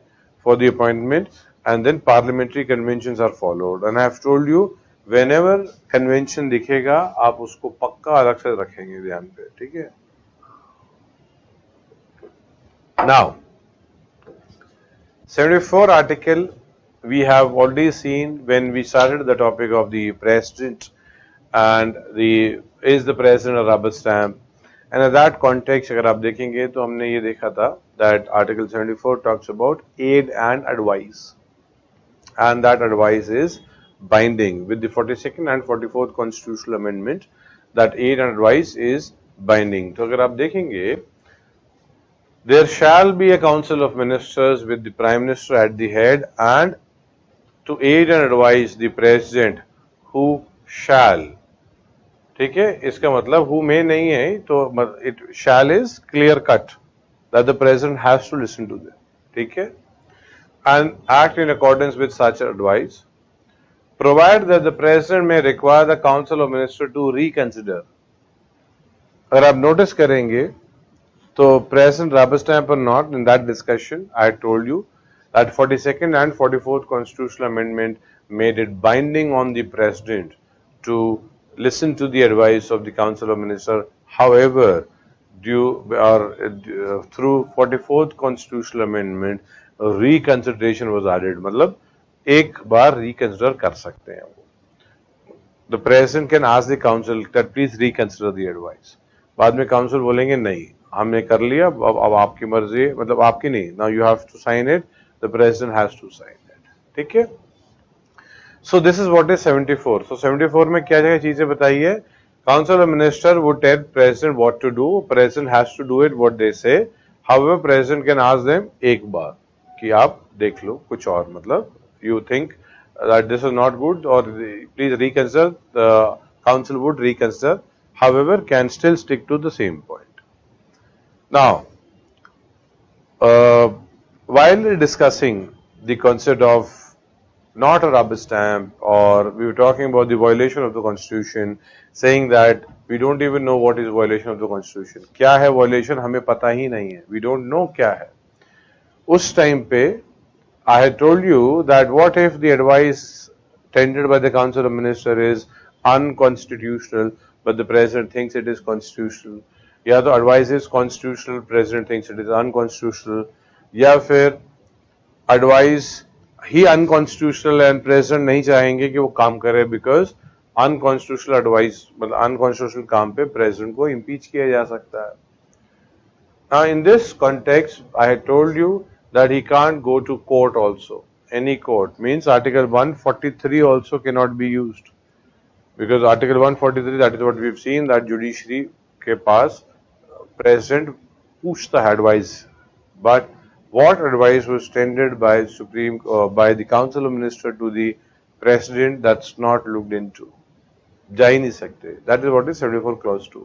for the appointment and then parliamentary conventions are followed and I have told you whenever convention दिखेगा आप उसको पक्का अलग से रखेंगे ध्यान पे, ठीक है। Now 74 article we have already seen when we started the topic of the president and the president a rubber stamp, and at that context अगर आप देखेंगे तो हमने ये देखा था that article 74 talks about aid and advice, and that advice is binding with the 42nd and 44th constitutional amendment, that aid and advice is binding. तो अगर आप देखेंगे there shall be a council of ministers with the prime minister at the head and to aid and advise the president who shall, ठीक है, इसका मतलब who may नहीं है, तो it shall is clear cut that the president has to listen to them, ठीक है, and act in accordance with such advice, provide that the president may require the council of ministers to reconsider. अगर आप notice करेंगे तो president rubber stamp or not in that discussion, I told you that 42nd and 44th constitutional amendment made it binding on the president to listen to the advice of the council of ministers. However, through 44th constitutional amendment reconsideration was added, मतलब एक बार reconsider कर सकते हैं वो. The president can ask the council that please reconsider the advice. बाद में council बोलेंगे नहीं हमने कर लिया, अब आपकी मर्जी, मतलब आपकी नहीं, now you have to sign it, the president has to sign it, ठीक है। So this is what is 74. So 74 में क्या क्या चीजें बताई है, council of minister would tell president what to do, president has to do it what they say, however president can ask them एक बार कि आप देख लो कुछ और, मतलब you think that this is not good or please reconsider, the council would reconsider, however can still stick to the same point. Now, while discussing the concept of not a rubber stamp, or we were talking about the violation of the constitution, saying that we don't even know what is violation of the constitution, क्या है violation हमें पता ही नहीं है, we don't know क्या है, उस time पे I had told you that what if the advice tendered by the council of ministers is unconstitutional but the president thinks it is constitutional, या तो advice is constitutional, president thinks it is unconstitutional, या फिर advice he unconstitutional and president नहीं चाहेंगे कि वो काम करे because unconstitutional advice, मतलब unconstitutional काम पे president को impeach किया जा सकता है. Now in this context I had told you that he can't go to court also, any court, means article 143 also cannot be used, because article 143, that is what we've seen, that judiciary के पास president पूछता है advice, but what advice was tendered by by the council of ministers to the president, that's not looked into, जा ही नहीं सकते, that is what is 74 clause 2.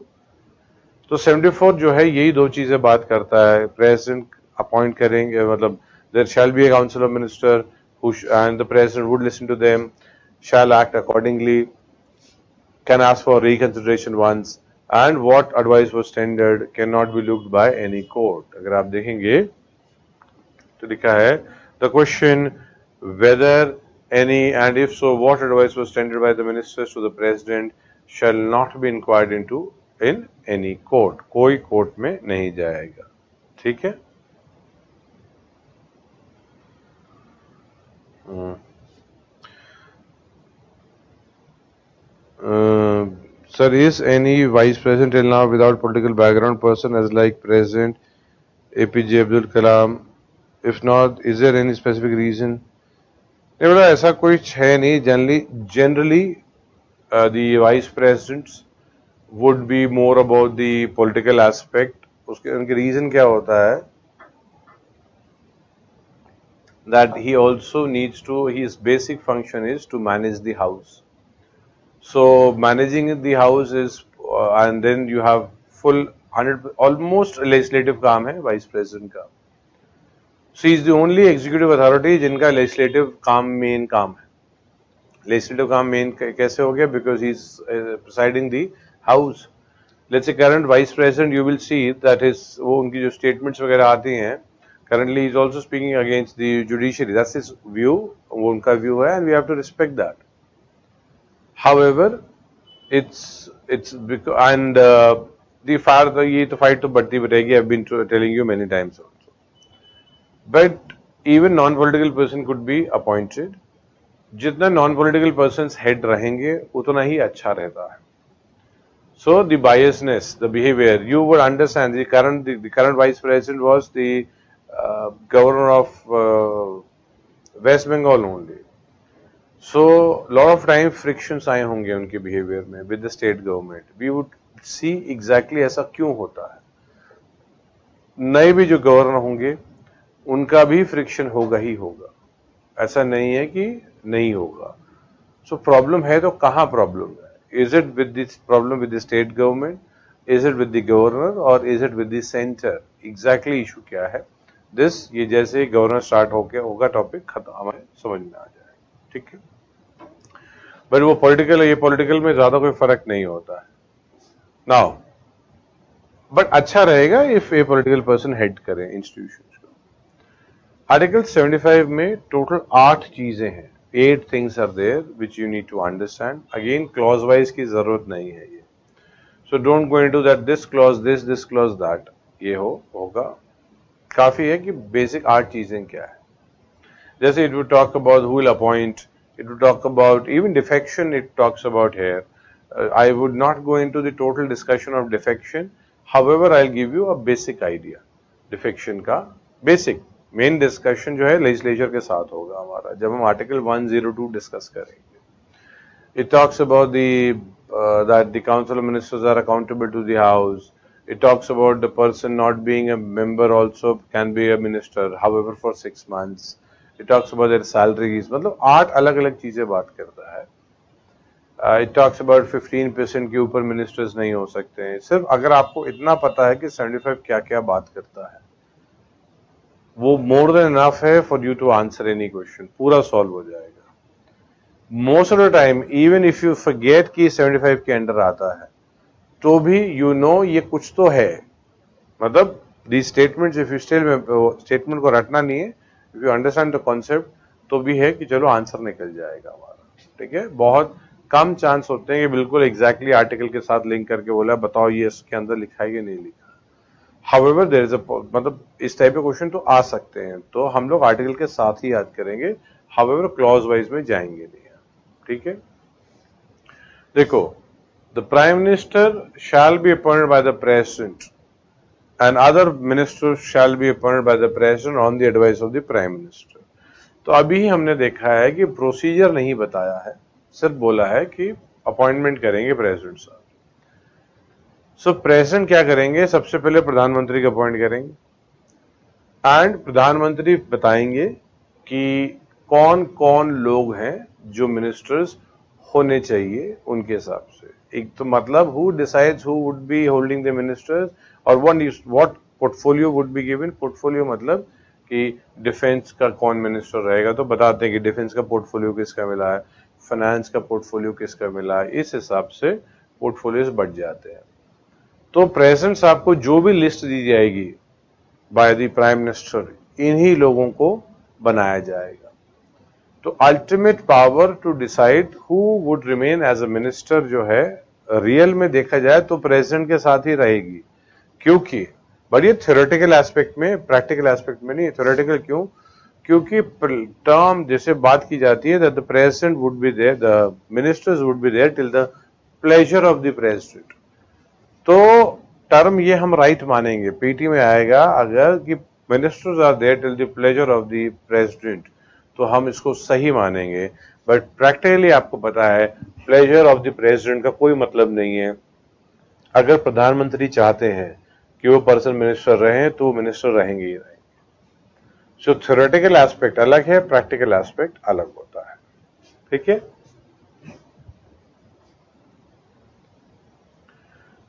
तो 74 जो है यही दो चीजें बात करता है, president अपॉइंट करेंगे, मतलब there shall be a council of ministers who and the president would listen to them, shall act accordingly, can ask for reconsideration once, and what advice was tendered cannot be looked by any court. अगर आप देखेंगे तो लिखा है the question whether any and if so what advice was tendered by the ministers to the president shall not be inquired into in any court, कोई court में नहीं जाएगा, ठीक है। Sir, is any vice president till now without political background person as like President APJ Abdul Kalam? If not, is there any specific reason? नहीं बोला ऐसा कोई है नहीं. Generally, the vice presidents would be more about the political aspect. उसके उनके reason क्या होता है? That he also needs to, his basic function is to manage the house. So managing the house is, and then you have full 100 almost legislative काम है vice president का. She is the only executive authority जिनका legislative काम main काम है. Legislative काम main कैसे हो गया? Because he is presiding the house. Let's say current vice president, you will see that is, वो उनकी जो स्टेटमेंट्स वगैरह आती हैं, currently he is also speaking against the judiciary. That's his view, वो उनका व्यू है, and we have to respect that. However, it's because, and the fight, ये तो fight तो बढ़ती रहेगी. I've been telling you many times also. But even non-political person could be appointed. जितना non-political persons head रहेंगे उतना ही अच्छा रहता है. So the biasness, the behavior, you would understand. The current vice president was the governor of West Bengal only. So lot of time frictions आए होंगे उनके behavior में with the state government. We would see exactly ऐसा क्यों होता है. नए भी जो गवर्नर होंगे उनका भी फ्रिक्शन होगा ही होगा, ऐसा नहीं है कि नहीं होगा. सो प्रॉब्लम है तो कहाँ प्रॉब्लम है? Is it with this problem with the state government, is it with the governor, और is it with the centre? Exactly issue क्या है? दिस, ये जैसे गवर्नर स्टार्ट होगा टॉपिक खत्म, हमें समझ में आ जाएगा. ठीक है, बट वो पॉलिटिकल है, ये पॉलिटिकल में ज्यादा कोई फर्क नहीं होता है. नाउ बट अच्छा रहेगा if A political person head करे इंस्टीट्यूशन को. आर्टिकल 75 में टोटल 8 चीजें हैं. 8 things are there which you need to understand. Again, clause wise की जरूरत नहीं है ये. So don't go into that this clause this clause that. ये होगा काफी है कि बेसिक 8 चीजें क्या है. जैसे it would talk about who will appoint, it would talk about even defection, it talks about here. I would not go into the total discussion of defection. However, I'll give you a basic idea. Defection का basic main discussion जो है legislature के साथ होगा हमारा जब हम article 102 discuss करेंगे. It talks about that the council of ministers are accountable to the house. It talks about the person not being a member also can be a minister, however for 6 months. It talks about their salaries. मतलब 8 अलग अलग चीजें बात करता है. It talks about 15% के ऊपर ministers नहीं हो सकते हैं. सिर्फ अगर आपको इतना पता है कि 75 क्या क्या बात करता है, वो मोर देन इनफ है for you to answer any question. पूरा सॉल्व हो जाएगा. Most of the time even if you forget कि 75 के अंडर आता है तो भी यू नो ये कुछ तो है. मतलब the statements, if you still statement को रटना नहीं है, if you understand the concept तो भी है कि चलो आंसर निकल जाएगा हमारा. ठीक है, बहुत कम चांस होते हैं कि बिल्कुल एग्जैक्टली आर्टिकल के साथ लिंक करके बोला बताओ ये इसके अंदर लिखा है कि नहीं लिखा. However, there is a मतलब इस टाइप के क्वेश्चन तो आ सकते हैं, तो हम लोग आर्टिकल के साथ ही याद करेंगे. However, क्लॉज वाइज में जाएंगे नहीं. ठीक है, देखो, the prime minister shall be appointed by the president and other ministers shall be appointed by the president on the advice of the prime minister. तो अभी हमने देखा है कि प्रोसीजर नहीं बताया है, सिर्फ बोला है कि अपॉइंटमेंट करेंगे प्रेसिडेंट साहब. सो प्रेसिडेंट क्या करेंगे? सबसे पहले प्रधानमंत्री को अपॉइंट करेंगे एंड प्रधानमंत्री बताएंगे कि कौन कौन लोग हैं जो मिनिस्टर्स होने चाहिए उनके हिसाब से. एक तो मतलब who decides who would be holding the ministers और what portfolio would be given. Portfolio मतलब कि डिफेंस का कौन मिनिस्टर रहेगा, तो बताते हैं कि डिफेंस का पोर्टफोलियो किसका मिला है, फाइनेंस का पोर्टफोलियो किसका मिला है. इस हिसाब से पोर्टफोलियोज बढ़ जाते हैं. तो प्रेसिडेंट साहब को जो भी लिस्ट दी जाएगी बाय द प्राइम मिनिस्टर, इन्हीं लोगों को बनाया जाएगा. तो ultimate power to decide who would remain as a minister जो है रियल में देखा जाए तो प्रेसिडेंट के साथ ही रहेगी. क्योंकि बट ये थ्योरेटिकल एस्पेक्ट में, प्रैक्टिकल एस्पेक्ट में नहीं. थ्योरेटिकल क्यों? क्योंकि टर्म जैसे बात की जाती है that the president would be there, the ministers would be there till the pleasure of the president. तो टर्म ये हम राइट मानेंगे, पीटी में आएगा अगर कि ministers are there till the pleasure of the president, तो हम इसको सही मानेंगे. बट प्रैक्टिकली आपको पता है प्लेजर ऑफ द प्रेसिडेंट का कोई मतलब नहीं है. अगर प्रधानमंत्री चाहते हैं कि वो पर्सन मिनिस्टर रहे तो मिनिस्टर रहेंगे ही रहेंगे. सो थ्योरेटिकल एस्पेक्ट अलग है, प्रैक्टिकल एस्पेक्ट अलग होता है. ठीक है,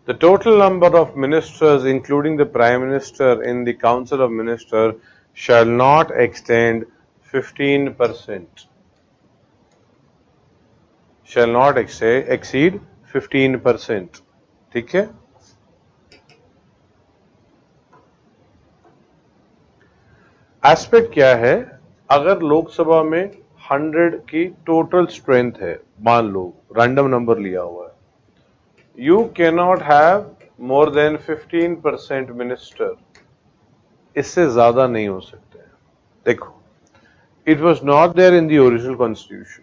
the total number of ministers including the prime minister in the council of ministers shall not extend 15%. Shall not exceed 15%. ठीक है? एस्पेक्ट क्या है? अगर लोकसभा में 100 की टोटल स्ट्रेंथ है, मान लो रैंडम नंबर लिया हुआ है, you can not have more than 15% minister, इससे ज्यादा नहीं हो सकते हैं। देखो, it was not there in the original constitution,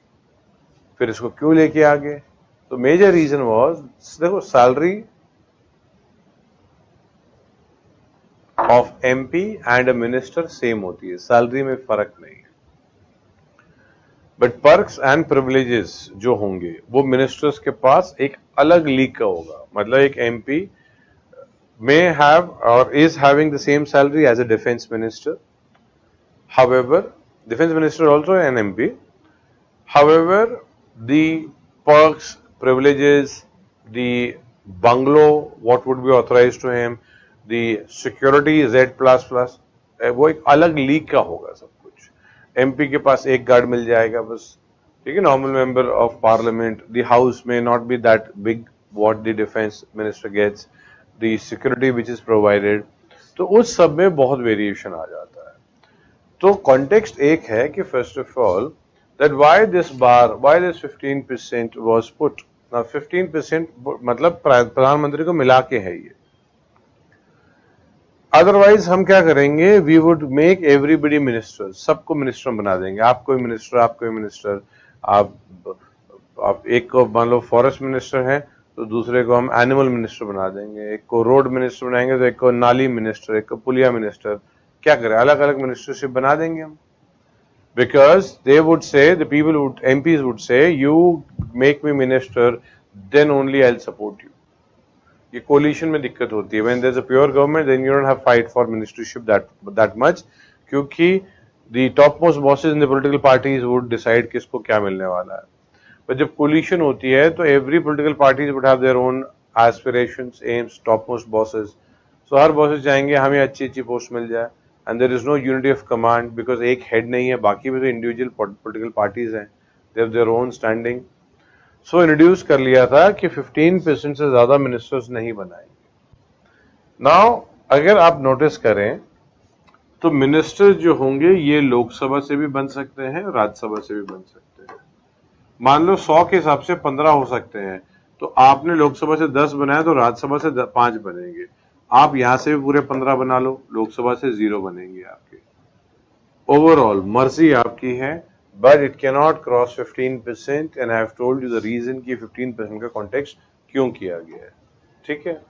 फिर इसको क्यों लेके आ गए? तो मेजर रीजन वॉज, देखो salary of MP and a minister same होती है, सैलरी में फर्क नहीं है, बट पर्क्स एंड प्रिविलेजेस जो होंगे वो मिनिस्टर्स के पास एक अलग लीग का होगा। मतलब एक MP may have or is having the same salary as a defense minister. However, defense minister also an MP. However, the perks, privileges, the bungalow, what would be authorized to him, the security Z++, वो एक अलग league का होगा सब कुछ। MP के पास एक guard मिल जाएगा बस, ठीक है, normal member of parliament, the house में not be that big what the defence minister gets, the security which is provided, तो उस सब में बहुत वेरिएशन आ जाता है। तो कॉन्टेक्स्ट एक है कि first of all that why this 15% was put. Now 15% मतलब प्रधानमंत्री को मिला के है ये। अदरवाइज हम क्या करेंगे, we would make everybody minister, सबको मिनिस्टर बना देंगे, आपको मिनिस्टर, आपको मिनिस्टर, आप एक को मान लो फॉरेस्ट मिनिस्टर है तो दूसरे को हम एनिमल मिनिस्टर बना देंगे, एक को रोड मिनिस्टर बनाएंगे तो एक को नाली मिनिस्टर, एक को पुलिया मिनिस्टर, क्या करें, अलग अलग मिनिस्टरशिप बना देंगे हम। Because they would say, the people would, MPs would say, you make me minister then only I will support you. ये कोलिशन में दिक्कत होती है, when there is a pure government then you don't have fight for ministership that much, क्योंकि the top most bosses in the political parties would decide किसको क्या मिलने वाला है। पर जब कोलिशन होती है तो every political parties would have their own aspirations, aims, top most bosses, so हर बॉसेज चाहेंगे हमें अच्छी अच्छी पोस्ट मिल जाए, and there is no unity of command because एक हेड नहीं है, बाकी भी तो इंडिविजुअल पॉलिटिकल पार्टीज हैं, they have their own standing. So introduce कर लिया था कि 15% से ज्यादा मिनिस्टर्स नहीं बनाएंगे। नाउ अगर आप नोटिस करें तो मिनिस्टर जो होंगे ये लोकसभा से भी बन सकते हैं, राज्यसभा से भी बन सकते हैं। मान लो 100 के हिसाब से 15 हो सकते हैं, तो आपने लोकसभा से 10 बनाया तो राज्यसभा से 5 बनेंगे, आप यहां से भी पूरे 15 बना लो, लोकसभा से 0 बनेंगे आपके। ओवरऑल मर्जी आपकी है, but it can not cross 15%, and I have told you the reason कि 15% का कॉन्टेक्स्ट क्यों किया गया है। ठीक है,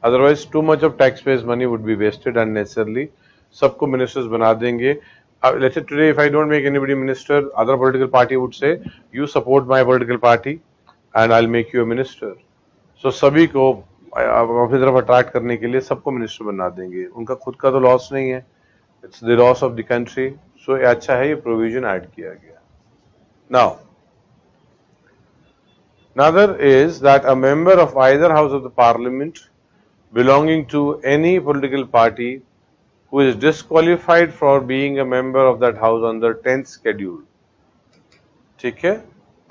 otherwise too much of tax payers money would be wasted unnecessarily. सबको मिनिस्टर्स बना देंगे। Let's say today if I don't make anybody minister, other political party would say you support my political party and I'll make you a minister. So सभी को अपनी तरफ attract करने के लिए सबको मिनिस्टर बना देंगे, उनका खुद का तो लॉस नहीं है, it's the loss of the country. So अच्छा है ये प्रोविजन ऐड किया गया। Now another is that a member of either house of the parliament belonging to any political party who is disqualified for being a member of that house under 10th schedule, ठीक है,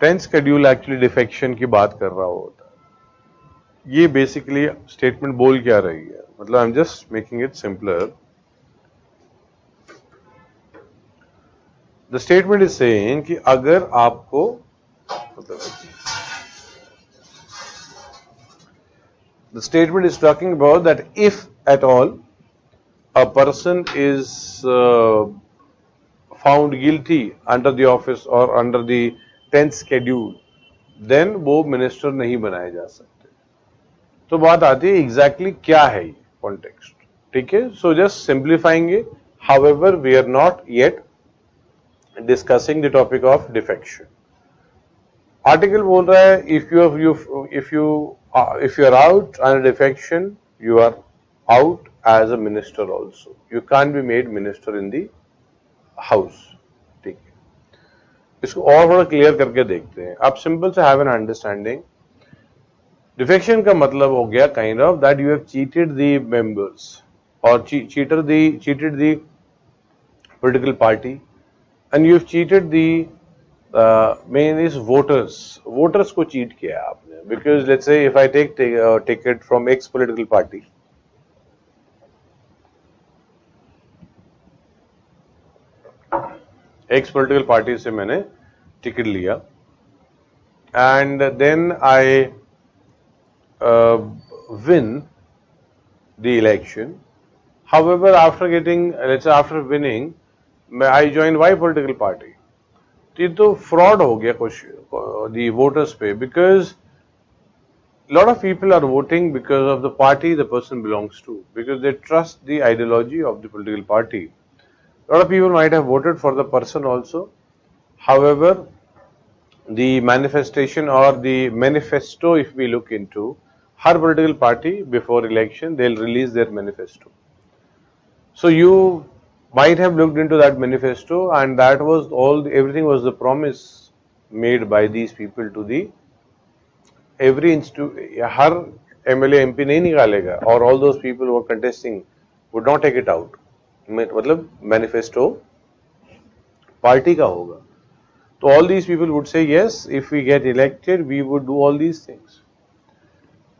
10th schedule actually defection की बात कर रहा होता है। ये basically statement बोल क्या रही है, मतलब I am just making it simpler. The statement is saying कि अगर आपको, the statement is talking about that if at all a person is found guilty under the office or under the 10th schedule, then वो minister नहीं बनाए जा सकते। तो बात आती है एग्जैक्टली क्या है ये कॉन्टेक्स्ट, ठीक है। So just simplifying, however we are not yet discussing the topic of defection. Article बोल रहा है if you are out under defection, you are out as a minister also. You can't be made minister in the house. ठीक है, इसको और थोड़ा clear करके देखते हैं। आप सिंपल से हैव एन अंडरस्टैंडिंग, Defection का मतलब हो गया kind of that you have cheated the members or cheated the political party and you have cheated the main is voters को cheat किया है आपने because let's say if I take ticket from X political party से मैंने ticket लिया and then I win the election. However, after getting, let's say after winning, I join Y political party. तो ये तो fraud हो गया कुछ the voters पे because lot of people are voting because of the party the person belongs to because they trust the ideology of the political party. A lot of people might have voted for the person also. However, the manifestation or the manifesto, if we look into, her political party before election, they'll release their manifesto. So you might have looked into that manifesto, and that was everything was the promise made by these people to the every institute. Her MLA MP नहीं निकालेगा, or all those people who are contesting would not take it out. मतलब manifesto party का होगा. So all these people would say, yes, if we get elected, we would do all these things.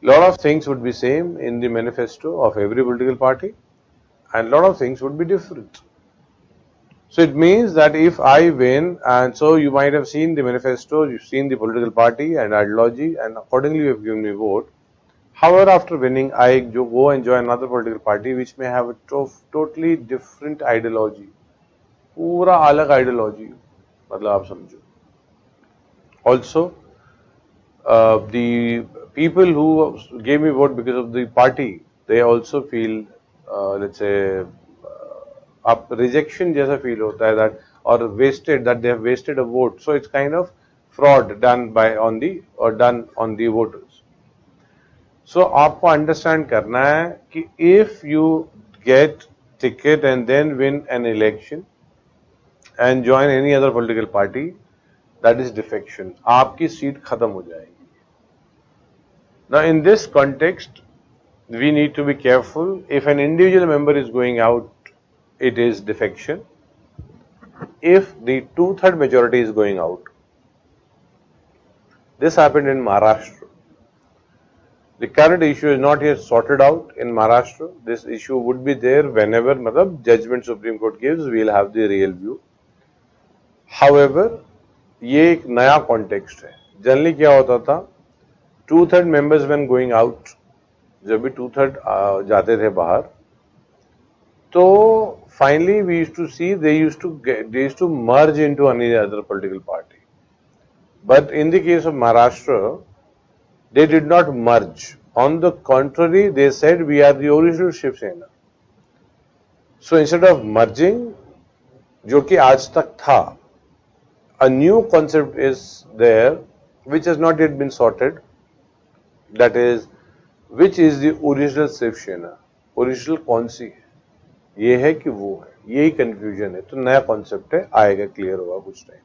Lot of things would be same in the manifesto of every political party and lot of things would be different. So it means that if I win, and so you might have seen the manifesto, you've seen the political party and ideology and accordingly you have given me vote. However, after winning, I go and join another political party which may have a totally different ideology. पूरा अलग ideology. मतलब आप समझो. Also, the people who gave me vote because of the party, they also feel, let's say, up rejection जैसा feel होता है that or wasted that they have wasted a vote. So it's kind of fraud done on the voters. So आपको understand करना है कि if you get ticket and then win an election and join any other political party, that is defection. आपकी seat खत्म हो जाएगी. Now in this context, we need to be careful. If an individual member is going out, it is defection. If the 2/3 majority is going out, this happened in Maharashtra. The current issue is not yet sorted out in Maharashtra. This issue would be there whenever judgment Supreme Court gives, we will have the real view. However, ये एक नया context है. Generally क्या होता था, 2/3 members when going out, जब भी 2/3 जाते थे बाहर, तो finally we used to see they used to merge into any other political party. But in the case of Maharashtra, they did not merge. On the contrary, they said we are the original Shiv Sena. So instead of merging, जो कि आज तक था, a new concept is there which has not yet been sorted, that is which is the original Shiv Sena. Original कौन सी है, ये है कि वो है, यही कंफ्यूजन है. तो नया कॉन्सेप्ट है, आएगा, क्लियर होगा कुछ टाइम.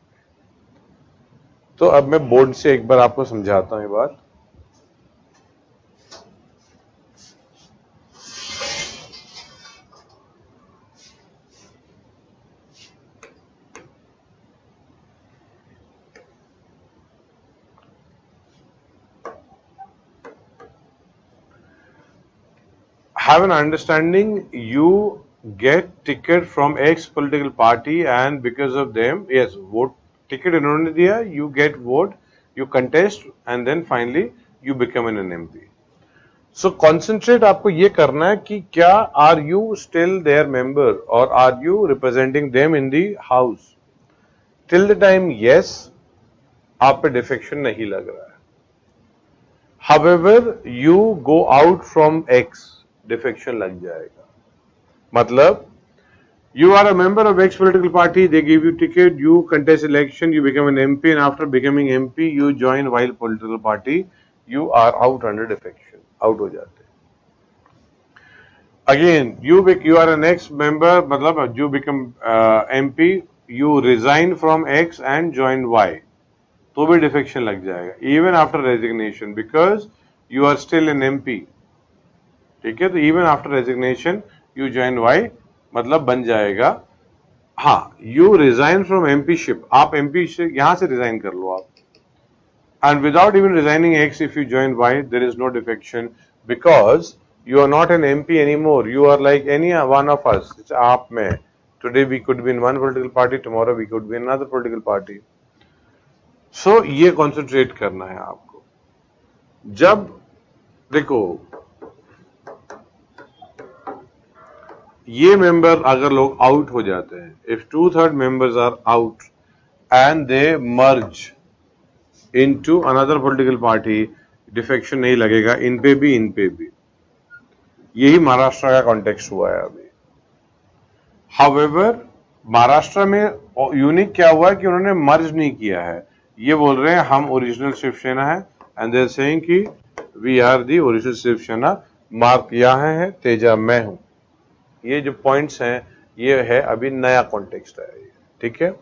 तो अब मैं बोर्ड से एक बार आपको समझाता हूं ये बात. Have an understanding, you get ticket from X political party and because of them, yes, vote ticket इन्होंने दिया, you get vote, you contest and then finally you become an MP. So concentrate आपको ये करना है कि क्या are you still their member or are you representing them in the house? Till the time yes, आप पे defection नहीं लग रहा है. However, you go out from X, defection लग जाएगा. मतलब you are a member of X political party, they give you ticket, you contest election, you become an MP and after becoming MP you join Y political party, you are out under defection, out हो जाते. Again, you are an X member, मतलब you become MP, you resign from X and join Y, तो भी defection लग जाएगा even after resignation because you are still an MP. ठीक है, तो even after resignation you join Y, मतलब बन जाएगा, हाँ, you resign from MPship, आप MP से यहाँ से resign कर लो आप, and without even resigning X, if you join Y, there is no defection because you are not an MP anymore. You are like any one of us. It's आप में. Today we could be in one political party, tomorrow we could be in another political party. So ये concentrate करना है आपको. जब देखो ये member अगर लोग आउट हो जाते हैं, if 2/3 members are out and they merge into another political party, defection नहीं लगेगा इन पे भी. यही महाराष्ट्र का कॉन्टेक्स्ट हुआ है अभी. However, महाराष्ट्र में यूनिक क्या हुआ है कि उन्होंने मर्ज नहीं किया है. ये बोल रहे हैं हम ओरिजिनल शिवसेना है एंड दे आर सेइंग कि we are the original Shiv Sena. Mark यहाँ है, तेजा मैं हूं. ये जो पॉइंट्स हैं ये है अभी नया कॉन्टेक्स्ट है, ठीक है.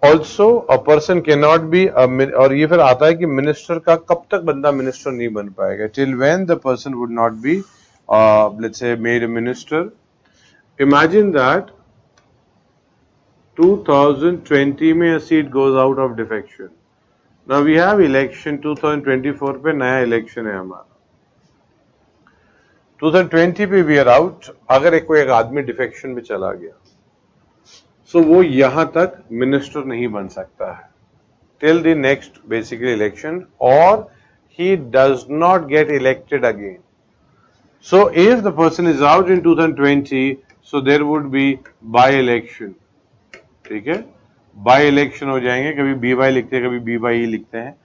Also a person can not be, और ये फिर आता है कि मिनिस्टर का कब तक बंदा मिनिस्टर नहीं बन पाएगा, till when the person would not be let's say made a minister. Imagine that 2020 में a seat goes out of defection. Now we have election 2024 पे नया इलेक्शन है हमारा. 2020 पे we are out. अगर एक आदमी डिफेक्शन में चला गया, सो वो यहां तक मिनिस्टर नहीं बन सकता है till the next basically election, और he does not get elected again. So if the person is out in 2020, so there would be by election. ठीक है, बाय इलेक्शन हो जाएंगे, कभी बी वाई लिखते हैं, कभी बी वाई ई लिखते हैं.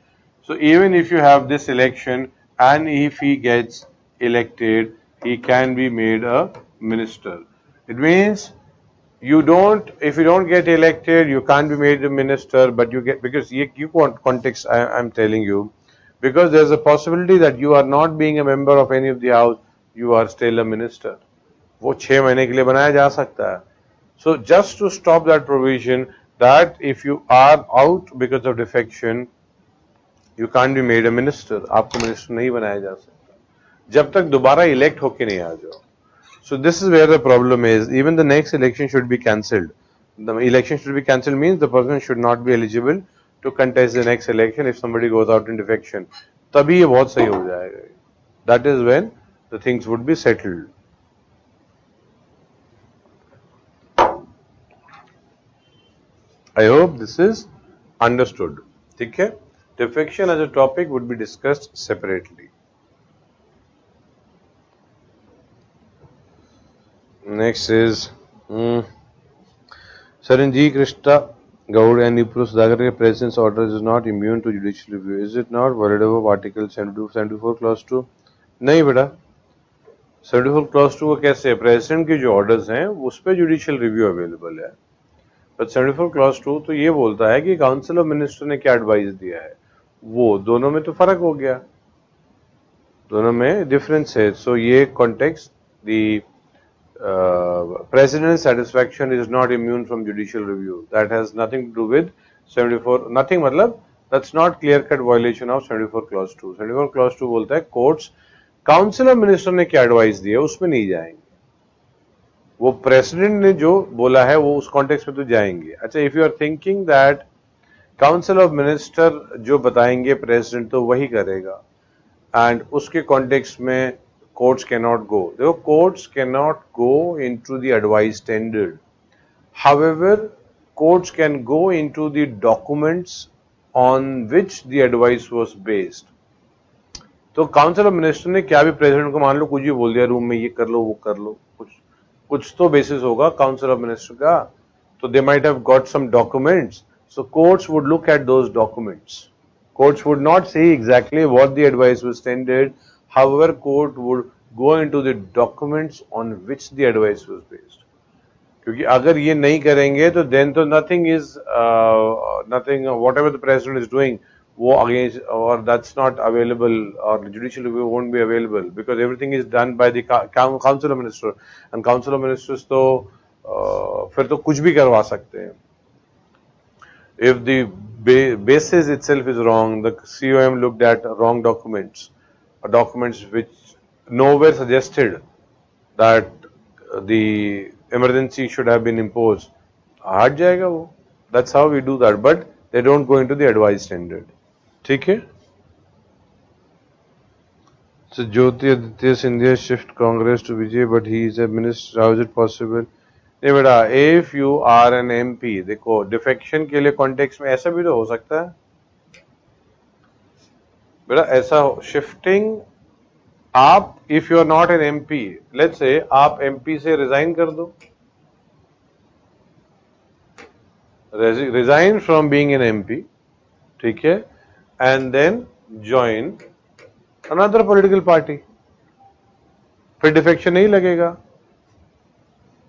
So even if you have this election and if he gets elected, he can be made a minister. It means you don't, if you don't get elected, you can't be made a minister, but you get, because you want context, I'm telling you, because there's a possibility that you are not being a member of any of the house, you are still a minister. वो 6 महीने के लिए बनाया जा सकता है. So just to stop that provision, that if you are out because of defection, you can't be made a minister. आपको minister नहीं बनाया जा सकता जब तक दोबारा इलेक्ट होके नहीं आ जाओ. So this is where the problem is. Even the next election should be cancelled. The election should be cancelled means the person should not be eligible to contest the next election if somebody goes out in defection. तभी ये बहुत सही हो जाएगा. That is when the things would be settled. I hope this is understood. ठीक है? Defection as a topic would be discussed separately. Next is Saranji Krishna Gaud and Nipru Sudhakar President's order is not immune to judicial review. Is it not violated of Article 74 Clause 2? नहीं बेटा, 74 Clause 2 वो कैसे है? President के जो orders हैं उस पर जुडिशियल रिव्यू अवेलेबल है. बट 74 Clause 2 तो ये बोलता है कि काउंसिल ऑफ मिनिस्टर ने क्या एडवाइस दिया है. वो दोनों में तो फर्क हो गया, दोनों में डिफरेंस है. सो ये context, the president's satisfaction is not immune from judicial review. That has nothing to do with 74. Nothing मतलब that's not clear cut violation of 74 Clause 2. 74 Clause 2 बोलता है कोर्ट्स काउंसिल ऑफ मिनिस्टर ने क्या एडवाइस दी है उसमें नहीं जाएंगे. वो प्रेसिडेंट ने जो बोला है वो उस कॉन्टेक्स्ट में तो जाएंगे. अच्छा, if you are thinking that council of minister जो बताएंगे प्रेसिडेंट तो वही करेगा एंड उसके कॉन्टेक्स्ट में courts cannot go. The courts cannot go into the advice tendered. However, courts can go into the documents on which the advice was based. तो council of minister ने क्या भी प्रेसिडेंट को मान लो कुछ भी बोल दिया, रूम में ये कर लो वो कर लो, कुछ तो बेसिस होगा काउंसिल ऑफ मिनिस्टर का. तो they might have got some documents. So courts would look at those documents. Courts would not say exactly what the advice was tendered. However, court would go into the documents on which the advice was based. क्योंकि अगर ये नहीं करेंगे तो then तो nothing is nothing, whatever the president is doing वो against, or that's not available, or judicial review won't be available because everything is done by the council of minister, and council of ministers तो फिर तो कुछ भी करवा सकते हैं. If the basis itself is wrong, the COM looked at wrong documents, documents which nowhere suggested that the emergency should have been imposed, हट जाएगा वो. That's how we do that, but they don't go into the advice standard. ठीक है? So Jyoti Aditya Scindia shift Congress to Vijay, but he is a minister. How is it possible? नहीं बेटा, if you are an MP, देखो defection के लिए context में ऐसा भी तो हो सकता है बेटा. ऐसा शिफ्टिंग आप, if you are not an MP, let's say आप MP से रिजाइन कर दो, resign from being an MP, ठीक है, and then join another political party, फिर डिफेक्शन नहीं लगेगा.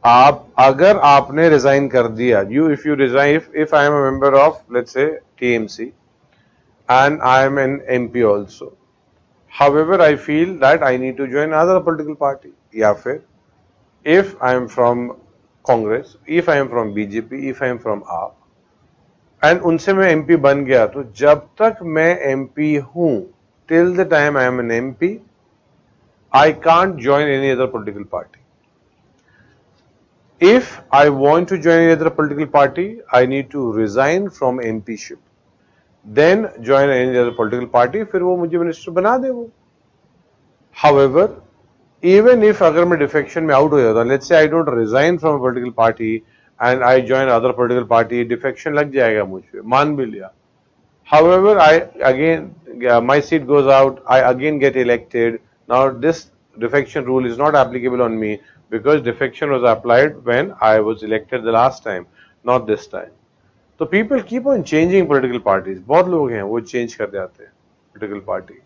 आप अगर आपने रिजाइन कर दिया, if you resign, if I am a member of let's say TMC and I am an MP also, however I feel that I need to join another political party, या फिर if I am from Congress, if I am from BJP, if I am from AAP and उनसे मैं MP बन गया, तो जब तक मैं MP हूं, till the time I am an MP, I can't join any other political party. If I want to join any other political party, I need to resign from MPship, then join any other political party, फिर वो मुझे minister बना दे वो. However, even if अगर मैं defection में out हो जाता, let's say I don't resign from a political party and I join other political party, defection लग जाएगा मुझ पे, मान भी लिया. However, my seat goes out, I again get elected. Now this defection rule is not applicable on me because defection was applied when I was elected the last time, not this time. So people keep on changing political parties. बहुत लोग हैं वो change कर जाते हैं political party.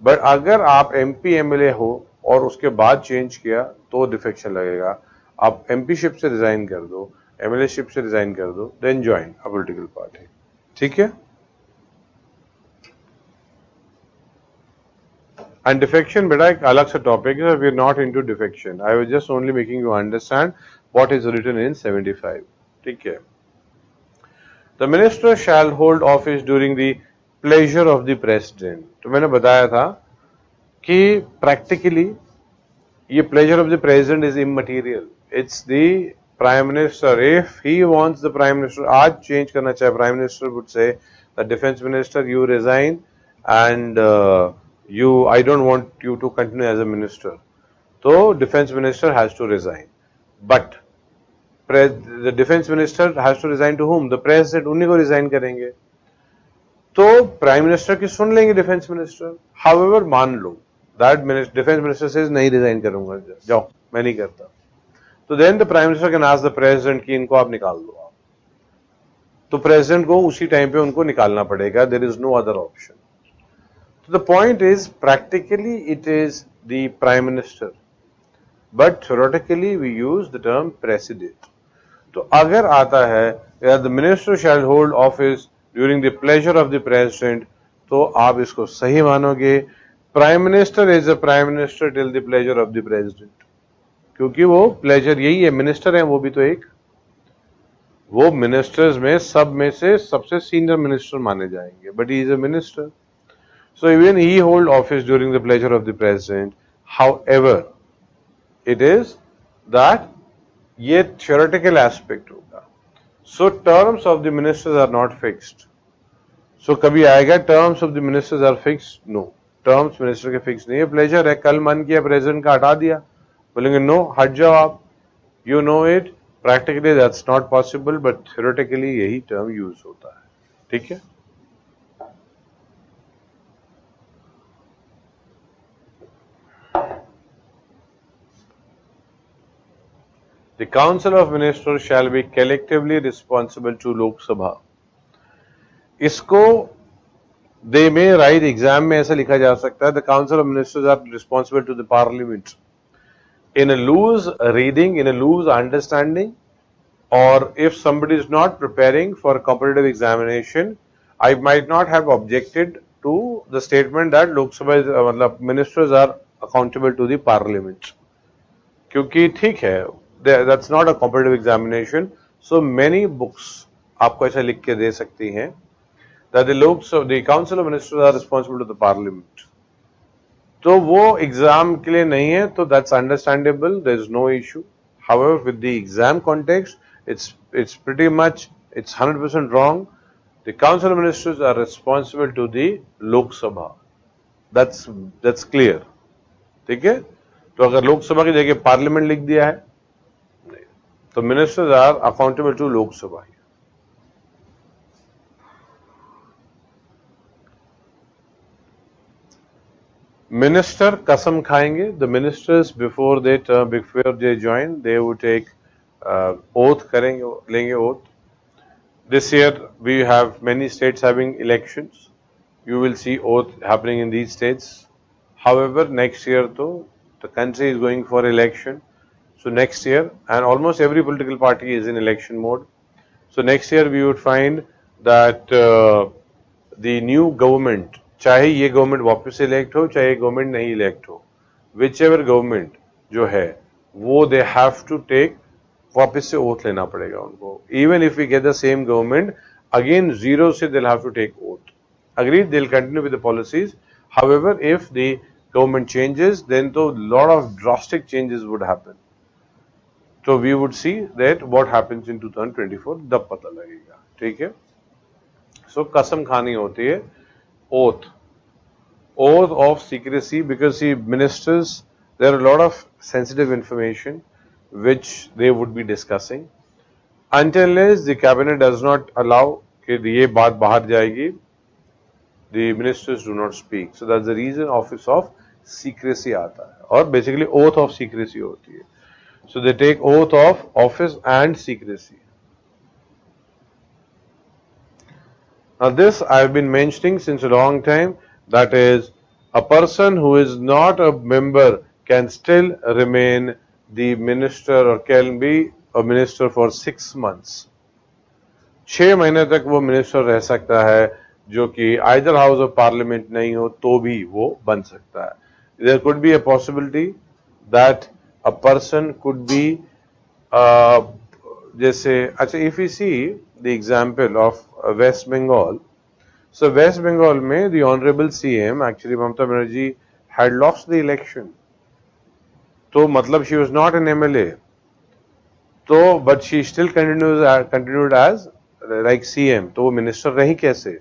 But अगर आप MP MLA हो और उसके बाद change किया तो defection लगेगा. आप MP-ship से resign कर दो, MLA-ship से resign कर दो, then join a political party. ठीक है? And defection, beta, एक अलग सा topic है. We are not into defection. I was just only making you understand what is written in 75. ठीक है? The minister shall hold office during the pleasure of the president. तो मैंने बताया था कि practically ये pleasure of the president is immaterial. It's the prime minister. If he wants the prime minister, आज change करना चाहे, prime minister would say, the defense minister, you resign and I don't want you to continue as a minister. So defense minister has to resign. But the defense minister has to resign to whom? The president. उन्हीं को resign करेंगे. तो prime minister की सुन लेंगे defense minister. However, मान लो that defense minister says नहीं resign करूंगा, जाओ मैं नहीं करता. तो then the prime minister can ask the president कि इनको आप निकाल दो आप. तो president को उसी टाइम पे उनको निकालना पड़ेगा. There is no other option. So the point is, practically it is the prime minister, but theoretically we use the term president. तो अगर आता है the minister shall hold office during the pleasure of the president, तो आप इसको सही मानोगे. Prime minister is a prime minister till the pleasure of the president, क्योंकि वो pleasure यही है, minister है वो भी तो एक, वो ministers में सब में से सबसे senior minister माने जाएंगे, but he is a minister. So even he hold office during the pleasure of the president. However, it is that ये theoretical aspect होगा. So terms of the ministers are not fixed. So कभी आएगा terms of the ministers are fixed? No. Terms minister के fixed नहीं है. Pleasure है, कल मन किया president का हटा दिया, बोलेंगे no, हट जाओ आप. You know it. Practically that's not possible, but theoretically यही term use होता है. ठीक है? The Council of Ministers shall be collectively responsible to Lok Sabha. इसको they may write exam में ऐसा लिखा जा सकता है, the Council of Ministers are responsible to the Parliament. In a loose reading, in a loose understanding, or if somebody is not preparing for a competitive examination, I might not have objected to the statement that Lok Sabha is, मतलब ministers are accountable to the Parliament. क्योंकि ठीक है, that's not a competitive examination, so many books आपको ऐसा लिख के दे सकती हैं that the Council of Ministers are responsible to the Parliament. तो वो एग्जाम के लिए नहीं है, तो that's understandable, there is no issue. However with the exam context, it's pretty much, it's 100% wrong. The council of ministers are responsible to the Lok Sabha. That's clear. ठीक है. तो अगर लोकसभा की जगह पार्लियामेंट लिख दिया है, तो ministers are accountable to Lok Sabha. मिनिस्टर कसम खाएंगे. The ministers before they join, they would take oath करेंगे, लेंगे oath. This year we have many states having elections. You will see oath happening in these states. However, next year though, the country is going for election. So next year, and almost every political party is in election mode. So next year we would find that the new government, चाहे ये government वापस elect हो, चाहे ये government नहीं elect हो, whichever government जो है, वो they have to take, वापस से ओथ लेना पड़ेगा उनको. Even if we get the same government, again zero से they'll have to take oath. Agreed, they'll continue with the policies. However, if the government changes, then तो lot of drastic changes would happen. So we would see that what happens in 2024, तब पता लगेगा. ठीक है. So कसम खानी होती है, oath of secrecy, because see, ministers, there are a lot of sensitive information which they would be discussing. Until the cabinet does not allow कि ये बात बाहर जाएगी, the ministers do not speak. So that's the reason office of secrecy आता है, और basically oath of secrecy होती है. So they take oath of office and secrecy. Now this I have been mentioning since a long time, that is, a person who is not a member can still remain the minister or can be a minister for 6 months. 6 महीने तक वो minister रह सकता है, जो कि either house of parliament नहीं हो तो भी वो बन सकता है. There could be a possibility that a person could be जैसे, अच्छा, if we see the example of West Bengal, so West Bengal में the honorable CM, actually Mamata Banerjee, had lost the election. तो मतलब she was not an MLA, तो but she still continued as like CM, तो वो minister रही कैसे?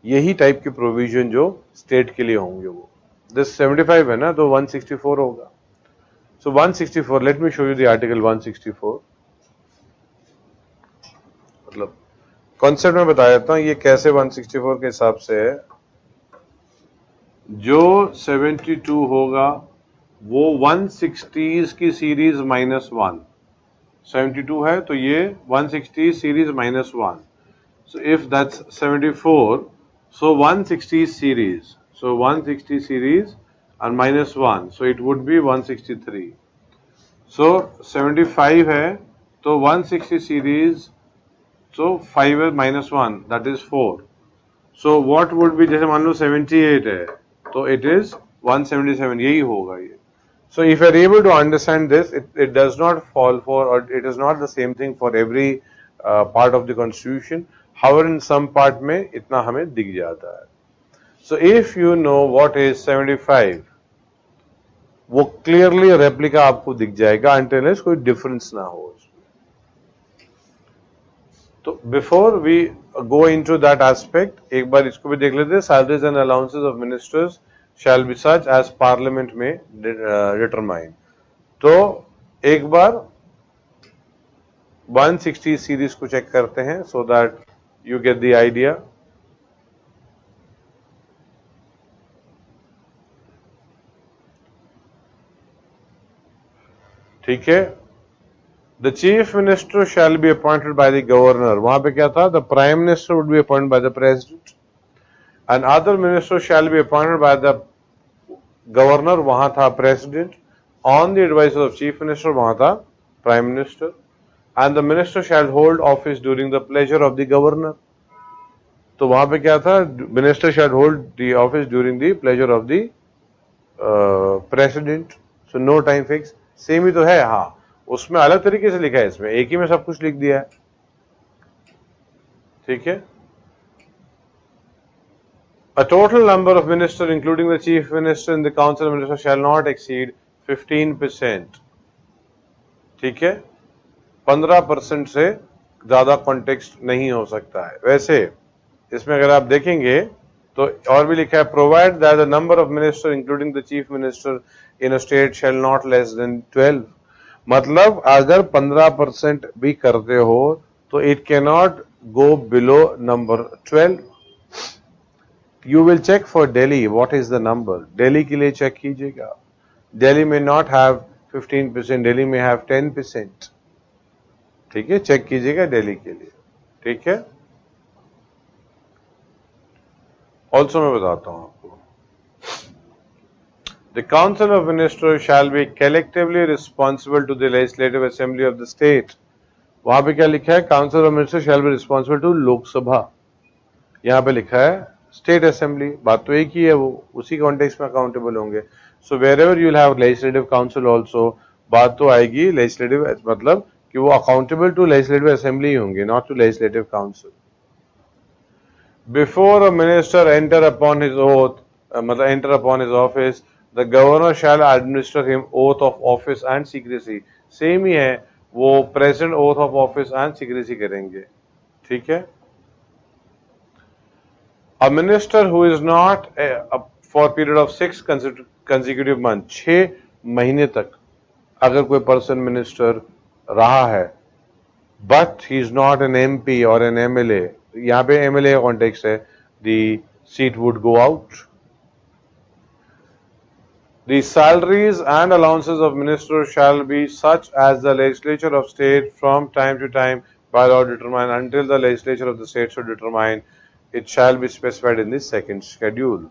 यही type के प्रोविजन जो स्टेट के लिए होंगे वो. दिस 75 है ना, तो 164 होगा. सो 164, let me show you the article 164. मतलब कॉन्सेप्ट में बता देता हूं ये कैसे 164 के हिसाब से है. जो 72 होगा वो 160 की सीरीज -1. 72 है तो ये 160 series -1. So if that's 74, so 160 series. So 160 series and -1. So it would be 163. So 75 है तो 160 series. So 5 है -1, that is 4. So what would be, जैसे मान लो 78 है तो it is 177. यही होगा ये. So if you are able to understand this, it does not fall for, or it is not the same thing for every part of the constitution. However, in some part में इतना हमें दिख जाता है. So if you know what is 75, वो clearly replica आपको दिख जाएगा until कोई difference ना हो उसमें. तो before we go into that aspect, एक बार इसको भी देख लेते हैं. Salaries and allowances of ministers shall be such as parliament में determine. तो एक बार 160 सीरीज को चेक करते हैं so that you get the idea. ठीक है. The chief minister shall be appointed by the governor. वहां पे क्या था? The prime minister would be appointed by the president. And other ministers shall be appointed by the governor. वहां था president. On the advice of chief minister वहां था prime minister. And the minister shall hold office during the pleasure of the governor. तो वहां पे क्या था? Minister shall hold the office during the pleasure of the president. So no time fix. Same ही तो है. हाँ, उसमें अलग तरीके से लिखा है, इसमें एक ही में सब कुछ लिख दिया है. ठीक है. A total number of ministers, including the chief minister and the council of ministers, shall not exceed 15%. ठीक है, 15% से ज्यादा कॉन्टेक्स्ट नहीं हो सकता है। वैसे इसमें अगर आप देखेंगे तो और भी लिखा है, provide that the number of minister including the chief minister in a state shall not less than 12। मतलब अगर 15% भी करते हो तो it can not go below number 12। You will check for Delhi what is the number. Delhi के लिए check कीजिएगा। Delhi may not have 15%, Delhi may have 10%। ठीक है, चेक कीजिएगा दिल्ली के लिए। ठीक है, ऑल्सो मैं बताता हूं आपको, the council of ministers shall be collectively responsible to the legislative assembly of the state. वहां पे क्या लिखा है, council of ministers shall be responsible to Lok Sabha, यहां पे लिखा है स्टेट असेंबली। बात तो एक ही है, वो उसी कॉन्टेक्स्ट में अकाउंटेबल होंगे। So wherever you will have legislative council also, बात तो आएगी लेजिस्लेटिव, मतलब कि वो अकाउंटेबल टू लेजिस्लेटिव असेंबली होंगे, not to legislative council. Before a minister enter upon his oath, मतलब enter upon his office, the governor shall administer him oath of office and secrecy. Same ही है, वो present oath of office and secrecy करेंगे। ठीक है, A minister who is not for a period of 6 consecutive months, 6 महीने तक अगर कोई पर्सन मिनिस्टर रहा है, but he is not an MP or an MLA, यहाँ पे MLA का कॉन्टेक्स्ट है, the seat would go out. The salaries and allowances of ministers shall be such as the legislature of state from time to time by law determine, until the legislature of the state should determine, it shall be specified in the second schedule.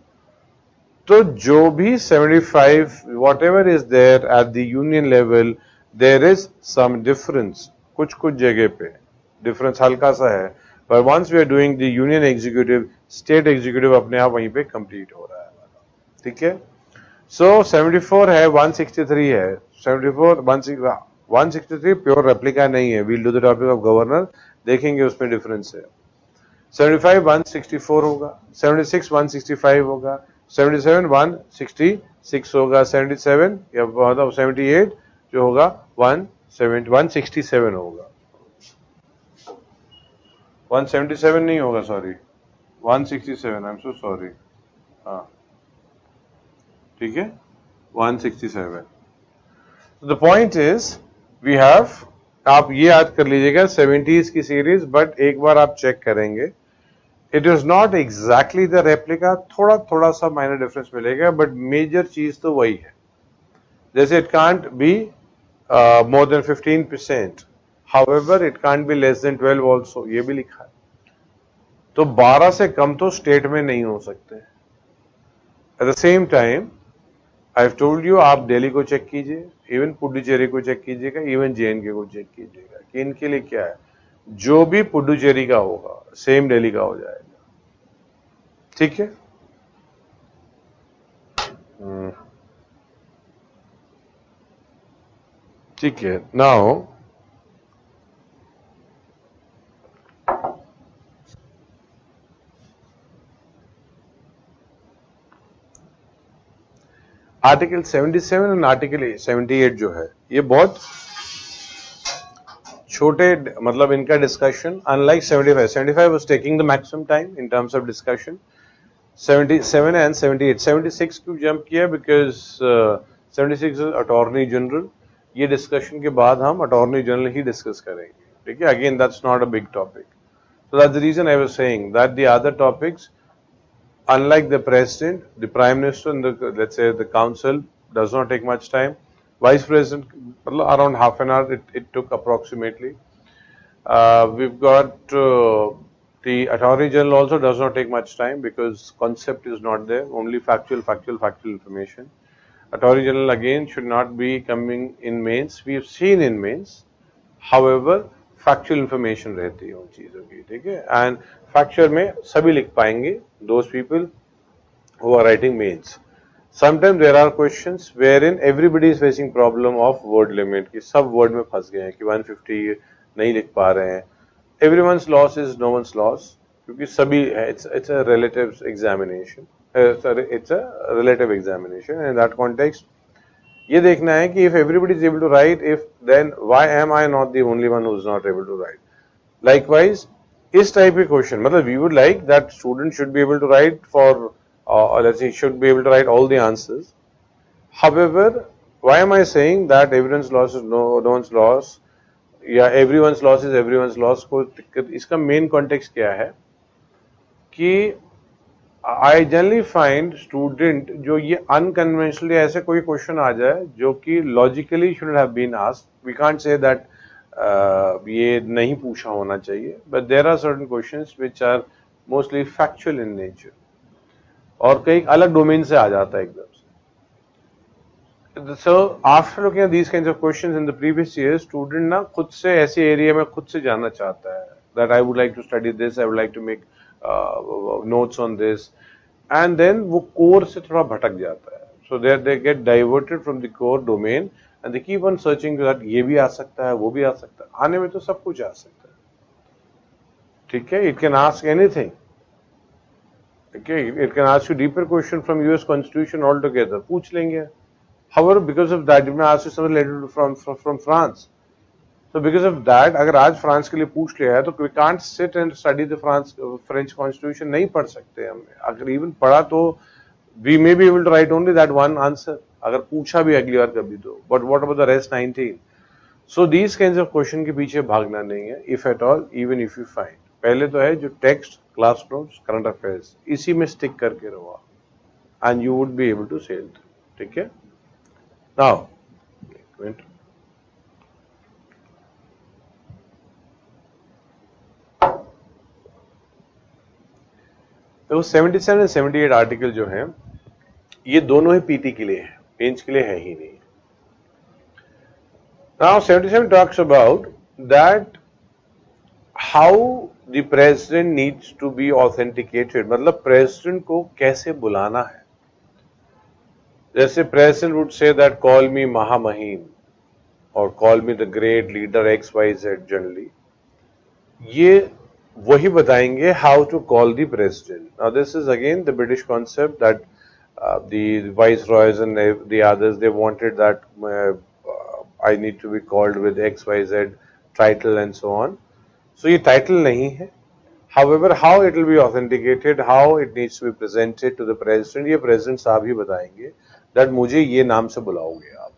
तो जो भी 75 whatever is there at the union level, there is some difference, कुछ जगह पे difference हल्का सा है, but once we are doing the union executive, state executive अपने आप वहीं पे complete हो रहा है। ठीक है, so 74 है, 163 है, 74 163 प्योर रेप्लिका नहीं है, we'll do the topic of governor, देखेंगे उसमें difference है। 75 164 होगा, 76 165 होगा, 77 166 होगा, 77 या मतलब 78 जो होगा 167 होगा, 177 नहीं होगा, sorry 167, I am so sorry. हाँ ठीक है, 167। The point is we have, आप ये याद कर लीजिएगा 70s की सीरीज, बट एक बार आप चेक करेंगे, it is not exactly the replica, थोड़ा सा माइनर डिफरेंस मिलेगा, बट मेजर चीज तो वही है। जैसे it can't be more than 15%, however it can't be less than 12 also, ये भी लिखा है। तो 12 से कम तो स्टेट में नहीं हो सकते। At the same time I have told you, आप दिल्ली को चेक कीजिए, इवन पुडुचेरी को चेक कीजिएगा, इवन जेएनके को चेक कीजिएगा कि इनके लिए क्या है, जो भी पुडुचेरी का होगा सेम दिल्ली का हो जाएगा। ठीक है, ठीक है। नाउ आर्टिकल 77 और आर्टिकल 78 जो है, ये बहुत छोटे, मतलब इनका discussion unlike 75 was taking the maximum time in terms of discussion. 77 and 78, 76 क्यों जंप किया, because 76 is अटॉर्नी जनरल, ये डिस्कशन के बाद हम अटॉर्नी जनरल ही डिस्कस करेंगे। ठीक है, again that's not a big topic, so that's the reason I was saying that the other topics, unlike the president, the prime minister and the, let's say the council, does not take much time. Vice president around half an hour it took approximately. We've got the attorney general also does not take much time because concept is not there, only factual information. Attorney general again should not be coming in mains, we have seen in mains, however factual information रहती है उन चीजों की। ठीक है, and factual में सभी लिख पाएंगे, those people who are writing mains. Sometimes there are questions wherein everybody is facing problem of word limit, कि सब word में फंस गए हैं कि 150 नहीं लिख पा रहे हैं। Everyone's loss is no one's loss. क्योंकि सभी it's a relative examination, it's a relative examination, and in that context ये देखना है कि if everybody is able to write, if then why am I not the only one who is not able to write? Likewise, इस type के question मतलब we would like that student should be able to write for let's say should be able to write all the answers. However, why am I saying that everyone's loss is no one's loss या everyone's loss is everyone's loss? को इसका main context क्या है कि I generally find student जो ये unconventionally ऐसे कोई question आ जाए जो कि logically shouldn't have been asked. We can't say that ये नहीं पूछा होना चाहिए, but there are certain questions which are mostly factual in nature और कई अलग domain से आ जाता है एकदम से. So after looking at these kinds of questions in the previous years, student ना खुद से ऐसे area में खुद से जानना चाहता है that I would like to study this, I would like to make notes on this, and then वो core से थोड़ा भटक जाता है. So there they get diverted from the core domain and they keep on searching that ये भी आ सकता है, वो भी आ सकता है. आने में तो सब कुछ आ सकता है, ठीक है? It can ask anything. Okay, it can ask you deeper question from US Constitution altogether. पूछ लेंगे. However, because of that, it may ask you something related from France. So because of that, अगर आज France के लिए पूछ लिया है तो we can't sit and study the French Constitution, नहीं पढ़ सकते हम. अगर even पढ़ा तो we may be able to write only that one answer. अगर पूछा भी अगली बार कभी तो. But what about the rest 19? So these kinds of question के पीछे भागना नहीं है. If at all, even if you find. पहले तो है जो text, class notes, current affairs, इसी में stick करके रहो and you would be able to sail through. ठीक है? Now, तो 77 और 78 आर्टिकल जो हैं ये दोनों ही पीटी के लिए है, बेंच के लिए है ही नहीं. Now 77 talks about that how the president needs to be authenticated, मतलब president को कैसे बुलाना है. जैसे president would say that call me Mahamahim or call me the great leader XYZ generally. ये वही बताएंगे how to call the president. Now this is again the British concept that the viceroys and the others, they wanted that I need to be called with XYZ title and so on. So ये title नहीं है. However, how it will be authenticated, how it needs to be presented to the president, ये president साहब ही बताएंगे that मुझे ये नाम से बुलाओगे आप.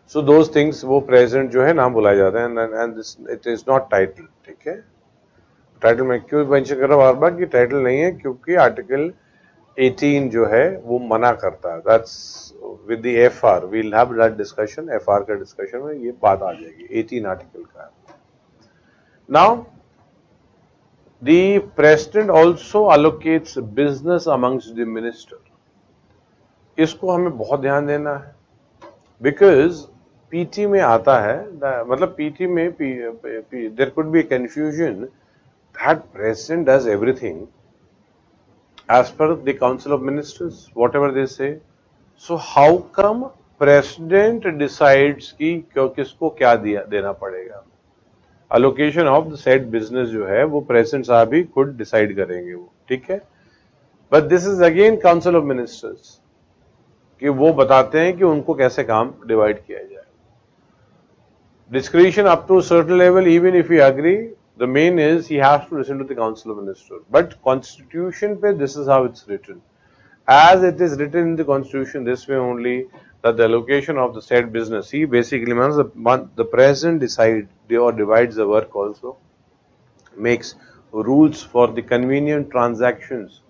So those things वो president जो है नाम बुलाए जाते हैं and this it is not title. ठीक है? टाइटल में क्यों मेंशन कर रहा हूं बार बार कि टाइटल नहीं है क्योंकि आर्टिकल 18 जो है वो मना करता है. That's with the FR, we will have that discussion. FR का डिस्कशन में ये बात आ जाएगी 18 आर्टिकल का. Now the president also allocates business amongst the minister. इसको हमें बहुत ध्यान देना है बिकॉज पीटी में आता है, मतलब पीटी में there could be confusion that president does everything as per the council of ministers, whatever they say. So how come president decides कि किसको क्या देना पड़ेगा? Allocation of the said business जो है वो president साहब ही खुद decide करेंगे वो, ठीक है? But this is again council of ministers कि वो बताते हैं कि उनको कैसे काम divide किया जाए. Discretion up to a certain level, even if we agree. The main is he has to listen to the council of ministers. But constitution पे this is how it's written. As it is written in the constitution this way only, that the allocation of the said business, he basically means the president decides or divides the work also, makes rules for the convenient transactions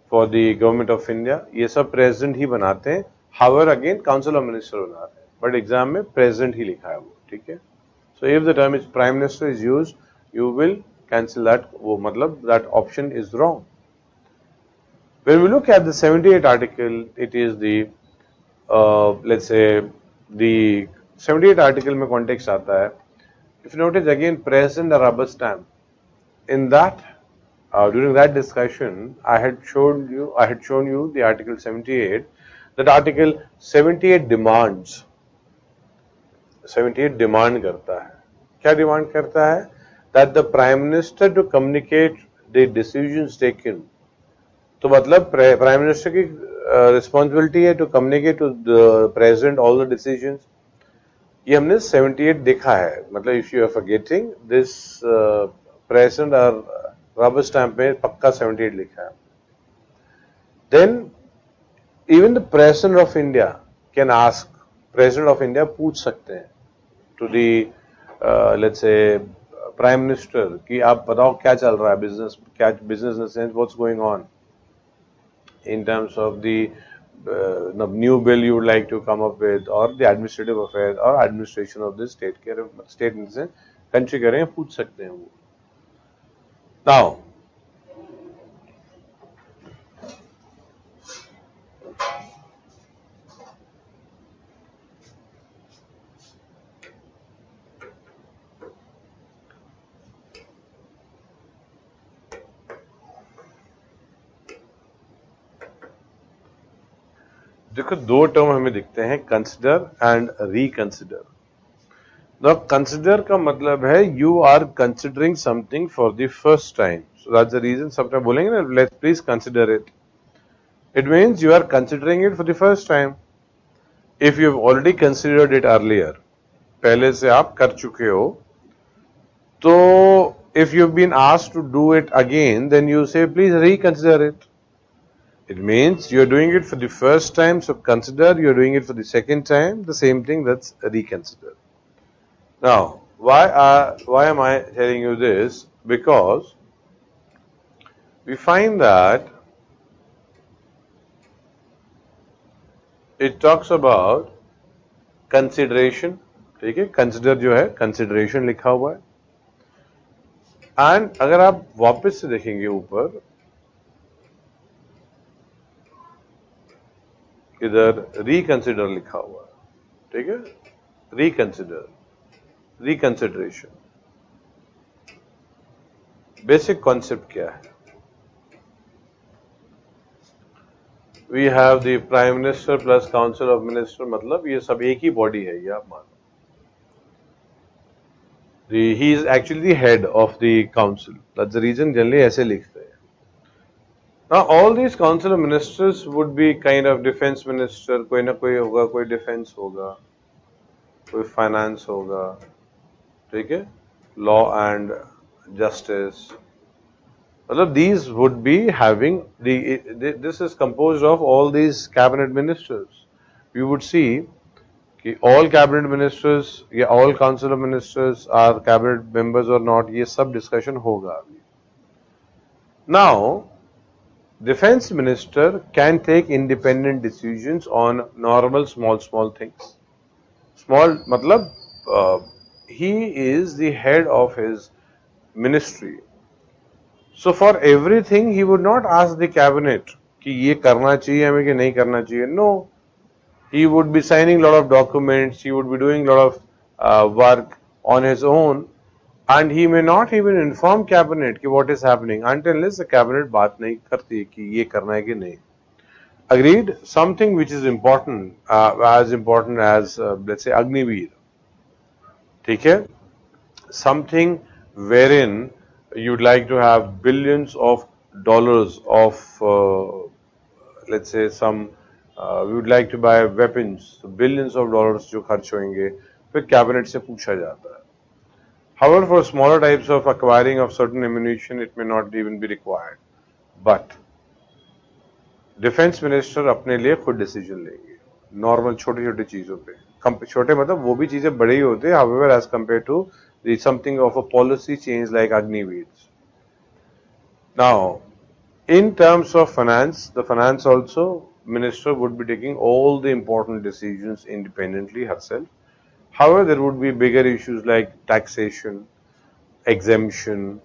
for the government of India. ये सब president ही बनाते हैं. However, again council of ministers बनाते हैं. But exam में president ही लिखा है वो, ठीक है? So if the term is prime minister is used, you will cancel that. वो मतलब that option is wrong. When we look at the 78 article, it is the let's say the 78 article में context आता है. If you notice again, president a rubber stamp. In that during that discussion, I had shown you the article 78. That article 78 demands. 78 demand करता है. क्या demand करता है? That the prime minister to communicate the decisions taken, तो मतलब prime minister की responsibility है to communicate to the president all the decisions. ये हमने 78 देखा है. मतलब if you are forgetting this, president और रबर स्टैंप में पक्का 78 लिखा है. Then even the president of India can ask, president of India पूछ सकते हैं to the let's say prime minister कि आप बताओ क्या चल रहा है बिजनेस, क्या business in the sense what's going on in terms of the new bill you would like to come up with, or the administrative affairs or administration of the state state in the sense country करें, पूछ सकते हैं वो. Now देखो दो term हमें दिखते हैं, consider and reconsider. Now consider का मतलब है you are considering something for the first time. So that's the reason सब बोलेंगे ना, let's please consider it. It means you are considering it for the first time. If you have already considered it earlier, पहले से आप कर चुके हो, तो if you have been asked to do it again, then you say please reconsider it. It means you're doing it for the first time, so consider. You're doing it for the second time, the same thing, that's reconsider. Now, why am I telling you this? Because we find that it talks about consideration. ठीक है, consider जो है consideration लिखा हुआ है. And अगर आप वापस से देखेंगे ऊपर, इधर रिकंसिडर लिखा हुआ है. ठीक है, रिकंसिडर, रिकंसिडरेशन. बेसिक कॉन्सेप्ट क्या है? We have the prime minister plus council of minister, मतलब ये सब एक ही बॉडी है, ये आप मानो. He is actually the head of the council. That's the reason generally ऐसे लिखते हैं. Now all these council of ministers would be kind of defense minister, कोई ना कोई होगा, कोई डिफेंस होगा, कोई फाइनेंस होगा, ठीक है, लॉ एंड जस्टिस. मतलब these would be having this is composed of all these cabinet ministers. You would see कि all cabinet ministers या all council of ministers are cabinet members or not, ये सब discussion होगा. Now defense minister can take independent decisions on normal small things. Small matlab he is the head of his ministry. So for everything he would not ask the cabinet कि ये करना चाहिए हमें कि नहीं करना चाहिए. No, he would be signing lot of documents, he would be doing lot of work on his own, and he may not even inform cabinet कि what is happening until unless the cabinet बात नहीं करती कि ये करना है कि नहीं. Agreed? Something which is important, as important as let's say Agniveer. ठीक है? Something wherein you'd like to have billions of dollars of let's say some we would like to buy weapons, so billions of dollars जो खर्च होंगे, फिर cabinet से पूछा जाता है. However, for smaller types of acquiring of certain ammunition, it may not even be required. But defense minister अपने लिए खुद decision लेंगे. Normal छोटी-छोटी चीजों पे. छोटे मतलब वो भी चीजें बड़े ही होते हैं. However, as compared to the something of a policy change like Agniveer. Now, in terms of finance, the finance also minister would be taking all the important decisions independently herself. However, there would be bigger issues like taxation, exemption.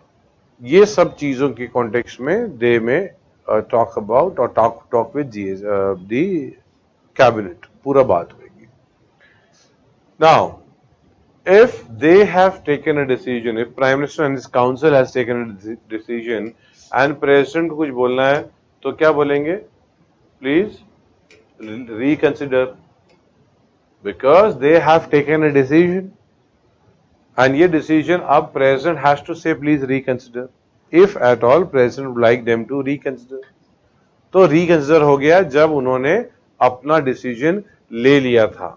ये सब चीजों की context में they may talk about or talk with the cabinet. पूरा बात होगी. Now, if they have taken a decision, if Prime Minister and his council has taken a decision and President को कुछ बोलना है, तो क्या बोलेंगे? Please reconsider. Because they have taken a decision, and ये decision अब president has to say please reconsider. if at all president would like them to reconsider. तो reconsider हो गया जब उन्होंने अपना decision ले लिया था.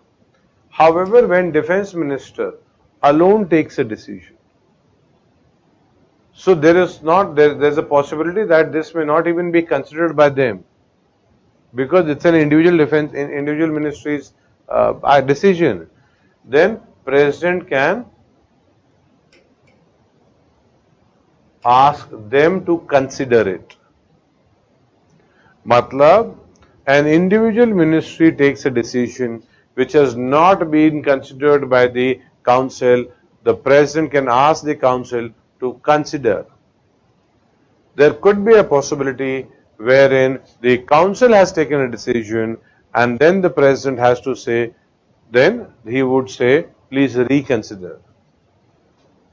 However, when defense minister alone takes a decision, so there's a possibility that this may not even be considered by them, because it's an individual ministry's decision. Then president can ask them to consider it. Matlab, an individual ministry takes a decision which has not been considered by the council, the president can ask the council to consider. There could be a possibility wherein the council has taken a decision and then the president has to say, then he would say, please reconsider.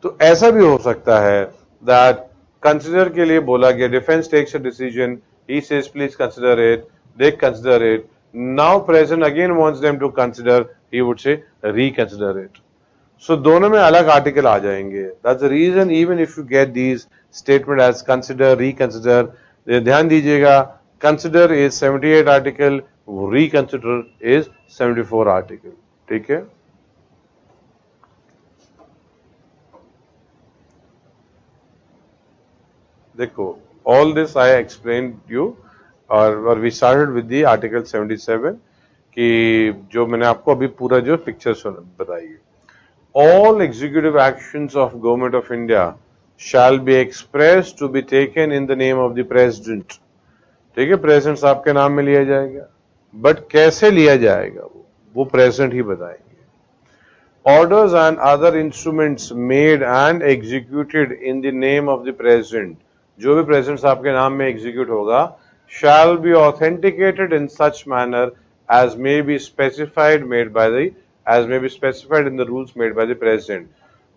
तो ऐसा भी हो सकता है that consider के लिए बोला गया, defense takes a decision, he says please consider it, they consider it, now president again wants them to consider, he would say reconsider it. So दोनों में अलग आर्टिकल आ जाएंगे. That's the reason even if you get these statement as consider, reconsider, ध्यान दीजिएगा, consider is 78 article, reconsider is 74 article. ठीक है? देखो, all this I explained you, और we started with the article 77 कि जो मैंने आपको अभी पूरा जो पिक्चर बताई है. All executive actions of Government of India shall be expressed to be taken in the name of the President. ठीक है, प्रेसिडेंट साहब के नाम में लिया जाएगा, बट कैसे लिया जाएगा वो प्रेसिडेंट ही बताएंगे. Orders and other instruments made and executed in the name of the President, जो भी प्रेसिडेंट साहब के नाम में एग्जीक्यूट होगा, shall be authenticated in such manner as may be specified in the rules made by the President.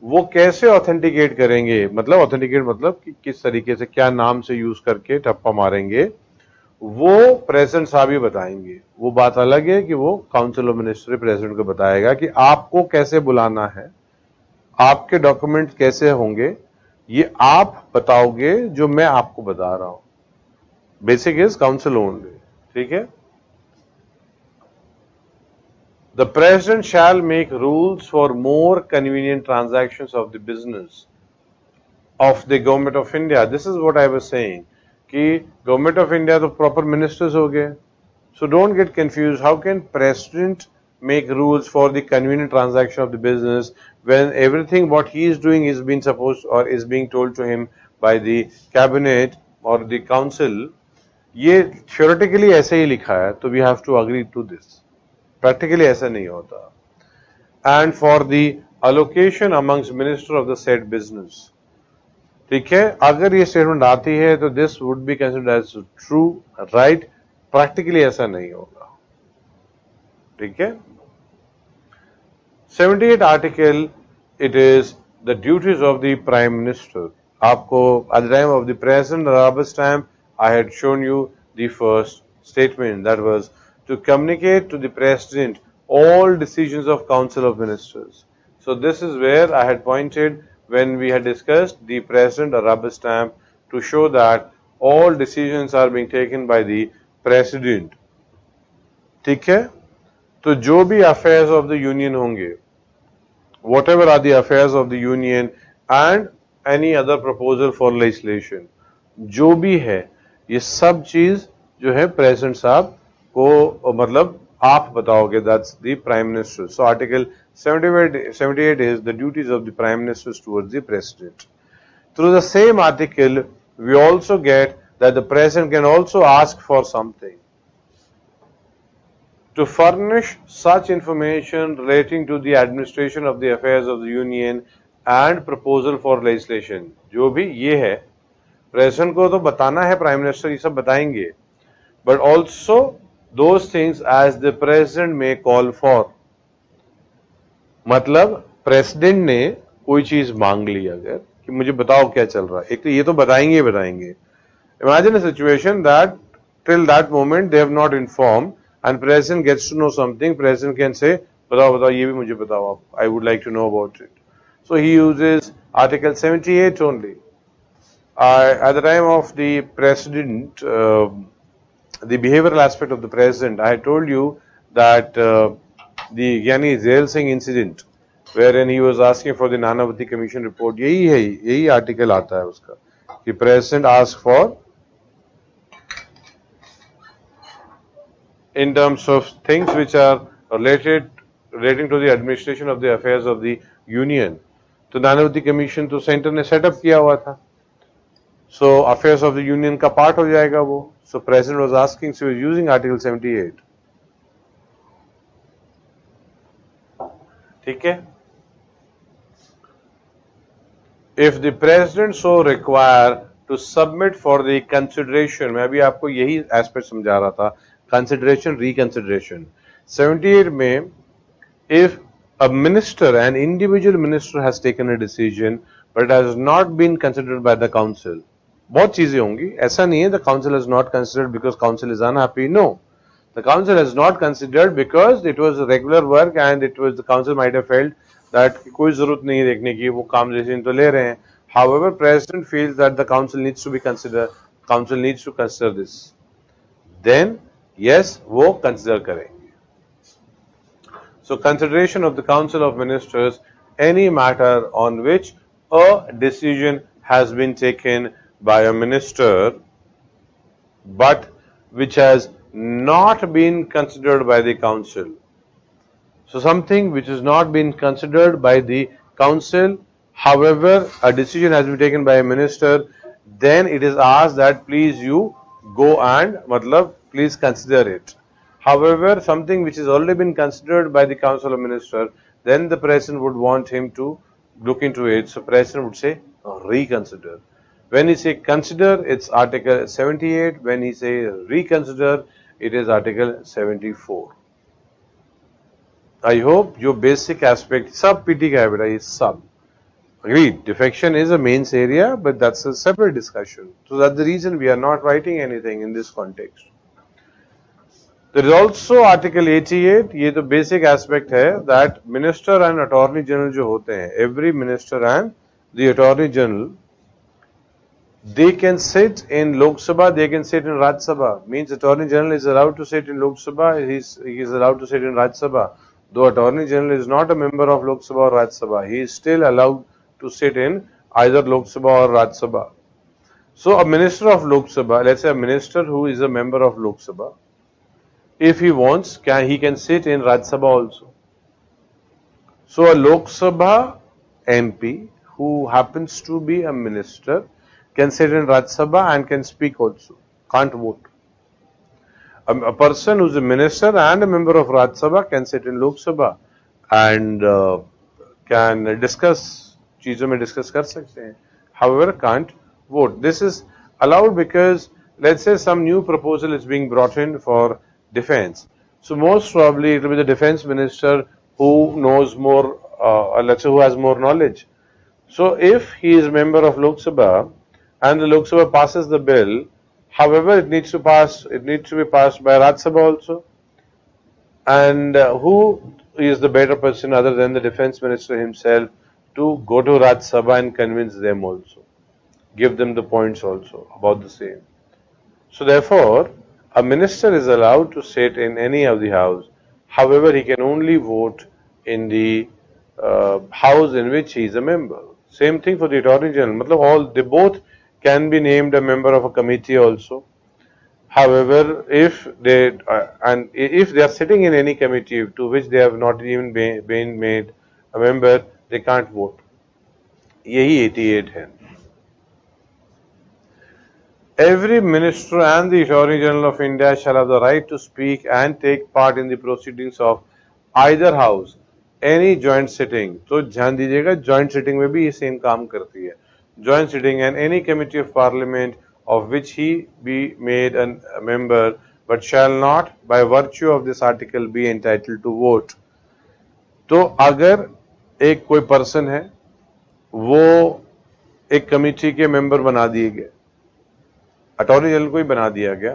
वो कैसे authenticate करेंगे, मतलब ऑथेंटिकेट मतलब कि किस तरीके से, क्या नाम से यूज करके ठप्पा मारेंगे, वो प्रेसिडेंट साहब ही बताएंगे. वो बात अलग है कि वो काउंसिल ऑफ मिनिस्टर प्रेसिडेंट को बताएगा कि आपको कैसे बुलाना है, आपके डॉक्यूमेंट कैसे होंगे, ये आप बताओगे जो मैं आपको बता रहा हूं. Basic is council only. ठीक है. The president shall make rules for more convenient transactions of the business of the government of India. This is what I was saying. कि government of India तो proper ministers हो गए. So don't get confused. How can president make rules for the convenient transaction of the business when everything what he is doing is being supposed or is being told to him by the cabinet or the council? ये theoretically ऐसे ही लिखा है, तो we have to agree to this. Practically ऐसा नहीं होता. And for the allocation amongst minister of the set business. ठीक है, अगर ये स्टेटमेंट आती है तो this would be considered as true, right. Practically ऐसा नहीं होगा. ठीक है. 78 article, it is the duties of the prime minister. आपको at the time of the president rubber stamp I had shown you the first statement, that was to communicate to the president all decisions of council of ministers. So this is where I had pointed when we had discussed the president, a rubber stamp to show that all decisions are being taken by the president. ठीक है. तो जो भी affairs of the union होंगे, whatever are the affairs of the union and any other proposal for legislation, जो भी है, ये सब चीज जो है प्रेसिडेंट साहब को मतलब आप बताओगे. That's the prime minister. So article 78 is the duties of the prime ministers towards the president. Through the same article, we also get that the president can also ask for something to furnish such information relating to the administration of the affairs of the union and proposal for legislation. जो भी ये है, president को तो बताना है, prime minister ये सब बताएंगे, but also those things as the president may call for. मतलब प्रेसिडेंट ने कोई चीज मांग ली अगर कि मुझे बताओ क्या चल रहा है, एक तो ये तो बताएंगे ही बताएंगे. Imagine a situation that till that moment they have not informed and president gets to know something. President can say बताओ ये भी मुझे बताओ आप, I would like to know about it. So he uses article 78 only. At the time of the president, the behavioral aspect of the president, I told you that the Yani Zail Singh incident, wherein he was asking for the Nanavati Commission report, यही article आता है उसका कि president asked for in terms of things which are relating to the administration of the affairs of the union. तो Nanavati commission तो centre ने setup किया हुआ था, so affairs of the union का पार्ट हो जाएगा वो. So president was asking, so he was using article 78. ठीक है. If the president so require to submit for the consideration, मैं अभी आपको यही एस्पेक्ट समझा रहा था, consideration, reconsideration. 78 में, if a minister, an individual minister has taken a decision but it has not been considered by the council, बहुत चीजें होंगी, ऐसा नहीं है the council has not considered because council is unhappy. No, the council has not considered because it was regular work and it was, the council might have felt that कोई जरूरत नहीं है देखने की, वो काम decision तो ले रहे हैं. However, president feels that the council needs to be considered, council needs to consider this, then yes, वो consider करेंगे. So consideration of the council of ministers, any matter on which a decision has been taken by a minister but which has not been considered by the council. So something which has not been considered by the council, however a decision has been taken by a minister, then it is asked that please you go and please consider it. However, something which has already been considered by the council of ministers, then the president would want him to look into it. So president would say reconsider. When he say consider, it's article 78. When he say reconsider, it is article 74. I hope your basic aspect, sub PT का है बेटा, ये sub. Agreed. Defection is a mains area, but that's a separate discussion. So that's the reason we are not writing anything in this context. There is also article 88. ये तो basic aspect है that minister and attorney general जो होते हैं, every minister and the attorney general, they can sit in Lok Sabha, they can sit in Rajya Sabha. Means attorney general is allowed to sit in Lok Sabha, he is allowed to sit in Rajya Sabha. Though attorney general is not a member of Lok Sabha or Rajya Sabha, he is still allowed to sit in either Lok Sabha or Rajya Sabha. So a minister of Lok Sabha, let's say a minister who is a member of Lok Sabha, if he wants, he can sit in Rajya Sabha also. So a Lok Sabha MP who happens to be a minister can sit in Rajya Sabha and can speak also, can't vote. A person who is a minister and a member of Rajya Sabha can sit in Lok Sabha and can discuss, चीजों में discuss कर सकते हैं. However, can't vote. This is allowed because let's say some new proposal is being brought in for defense. So most probably it will be the defense minister who knows more, let's say who has more knowledge. So if he is a member of Lok Sabha and the Lok Sabha passes the bill, however it needs to be passed by Rajya Sabha also. And who is the better person other than the defense minister himself to go to Rajya Sabha and convince them also, give them the points also about the same. So therefore, a minister is allowed to sit in any of the house. However, he can only vote in the house in which he is a member. Same thing for the attorney general. They both can be named a member of a committee also. However, if they are sitting in any committee to which they have not even been made a member, they can't vote. यही 88 है. Every minister and the Attorney General of India shall have the right to speak and take part in the proceedings of either house, any joint sitting. तो ध्यान दीजिएगा, joint sitting में भी ये same काम करती है. Joint sitting and any committee of parliament of which he be made a member, but shall not by virtue of this article be entitled to vote. तो अगर एक कोई person है, वो एक कमिटी के मेंबर बना दिए गए, अटॉर्नी जनरल को ही बना दिया गया,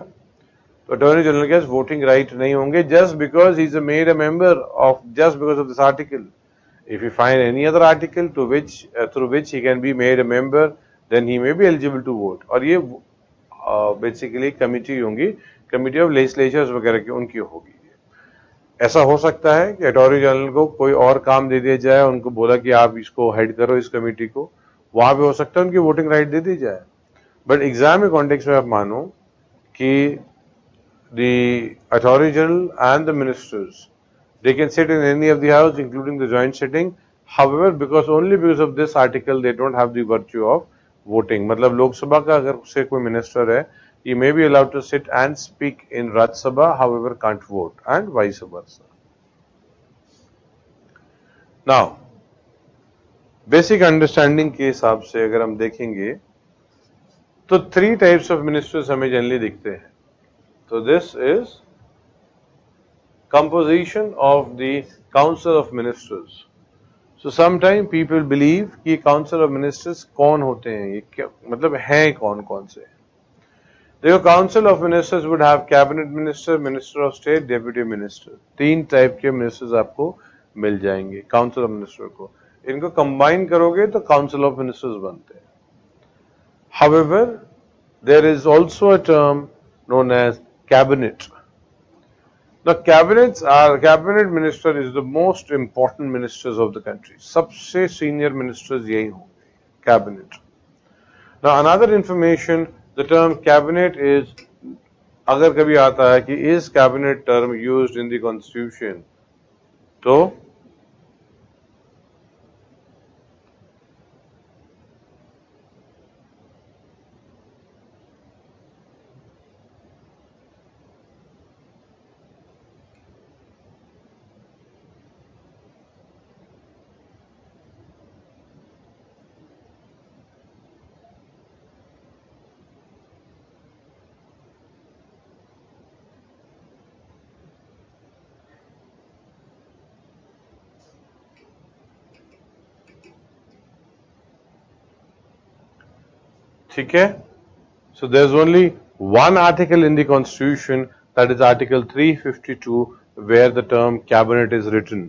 तो अटॉर्नी जनरल के वोटिंग राइट नहीं होंगे just because he is made a member of, just because of this article. If you find any other article through which he can be made a member, then he may be eligible to vote. और ये basically committee होंगी, committee of legislatures वगैरह की उनकी होगी। ऐसा हो सकता है कि अटॉर्नी जनरल को कोई और काम दे दिया जाए, उनको बोला कि आप इसको हेड करो इस कमेटी को, वहां पे हो सकता है उनकी वोटिंग राइट दे दी जाए। बट एग्जाम के कॉन्टेक्स्ट में आप मानो कि the Attorney General and the ministers, they can sit in any of the house, including the joint sitting. However, only because of this article, they don't have the virtue of voting. मतलब लोकसभा का अगर से कोई minister है, he may be allowed to sit and speak in Rajya Sabha, however can't vote, and vice versa. Now, basic understanding के हिसाब से अगर हम देखेंगे, तो 3 types of ministers हमें जनरली दिखते हैं। So this is composition of the Council of Ministers. So sometimes people believe कि Council of Ministers कौन होते हैं, ये क्या मतलब हैं कौन से। देखो, Council of Ministers would have Cabinet Minister, Minister of State, Deputy Minister. 3 type के मिनिस्टर्स आपको मिल जाएंगे Council of Minister को। इनको कंबाइन करोगे तो Council of Ministers बनते हैं। However, there is also a term known as Cabinet. The cabinet minister is the most important ministers of the country. सबसे senior ministers यही होंगे, cabinet. Now another information, the term cabinet is, अगर कभी आता है कि is cabinet term used in the constitution, तो ठीक है। So there's only one article in the constitution, that is article 352, where the term cabinet is written.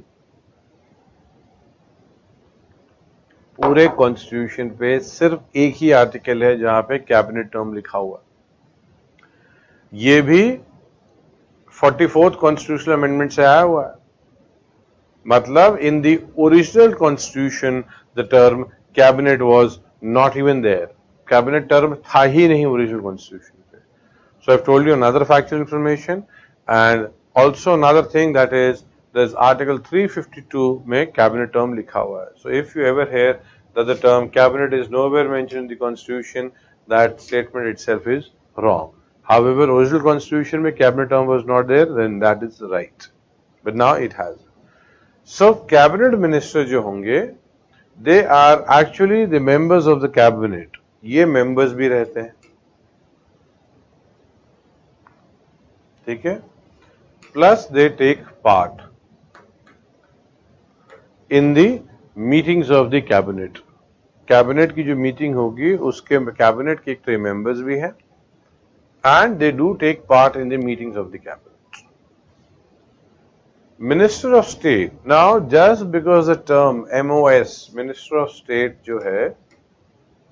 पूरे constitution पे सिर्फ एक ही आर्टिकल है जहां पे कैबिनेट टर्म लिखा हुआ। ये भी 44th कॉन्स्टिट्यूशनल अमेंडमेंट से आया हुआ है। मतलब in the original constitution the term cabinet was not even there. Cabinet term था ही नहीं ओरिजिनल कॉन्स्टिट्यूशन पे। So I have told you another factual information and also another thing, that is there's article 352 में cabinet term लिखा हुआ है। So if you ever hear that the term cabinet is nowhere mentioned in the constitution, that statement itself is wrong. However, original constitution में cabinet term was not there, then that is right. But now it has. So cabinet minister जो होंगे, they are actually the members of the cabinet. ये members भी रहते हैं, ठीक है? Plus they take part in the meetings of the cabinet. Cabinet की जो मीटिंग होगी उसके कैबिनेट के एक मेंबर्स भी हैं, and they do take part in the meetings of the cabinet. Minister of State. Now, just because the term MOS, Minister of State, जो है,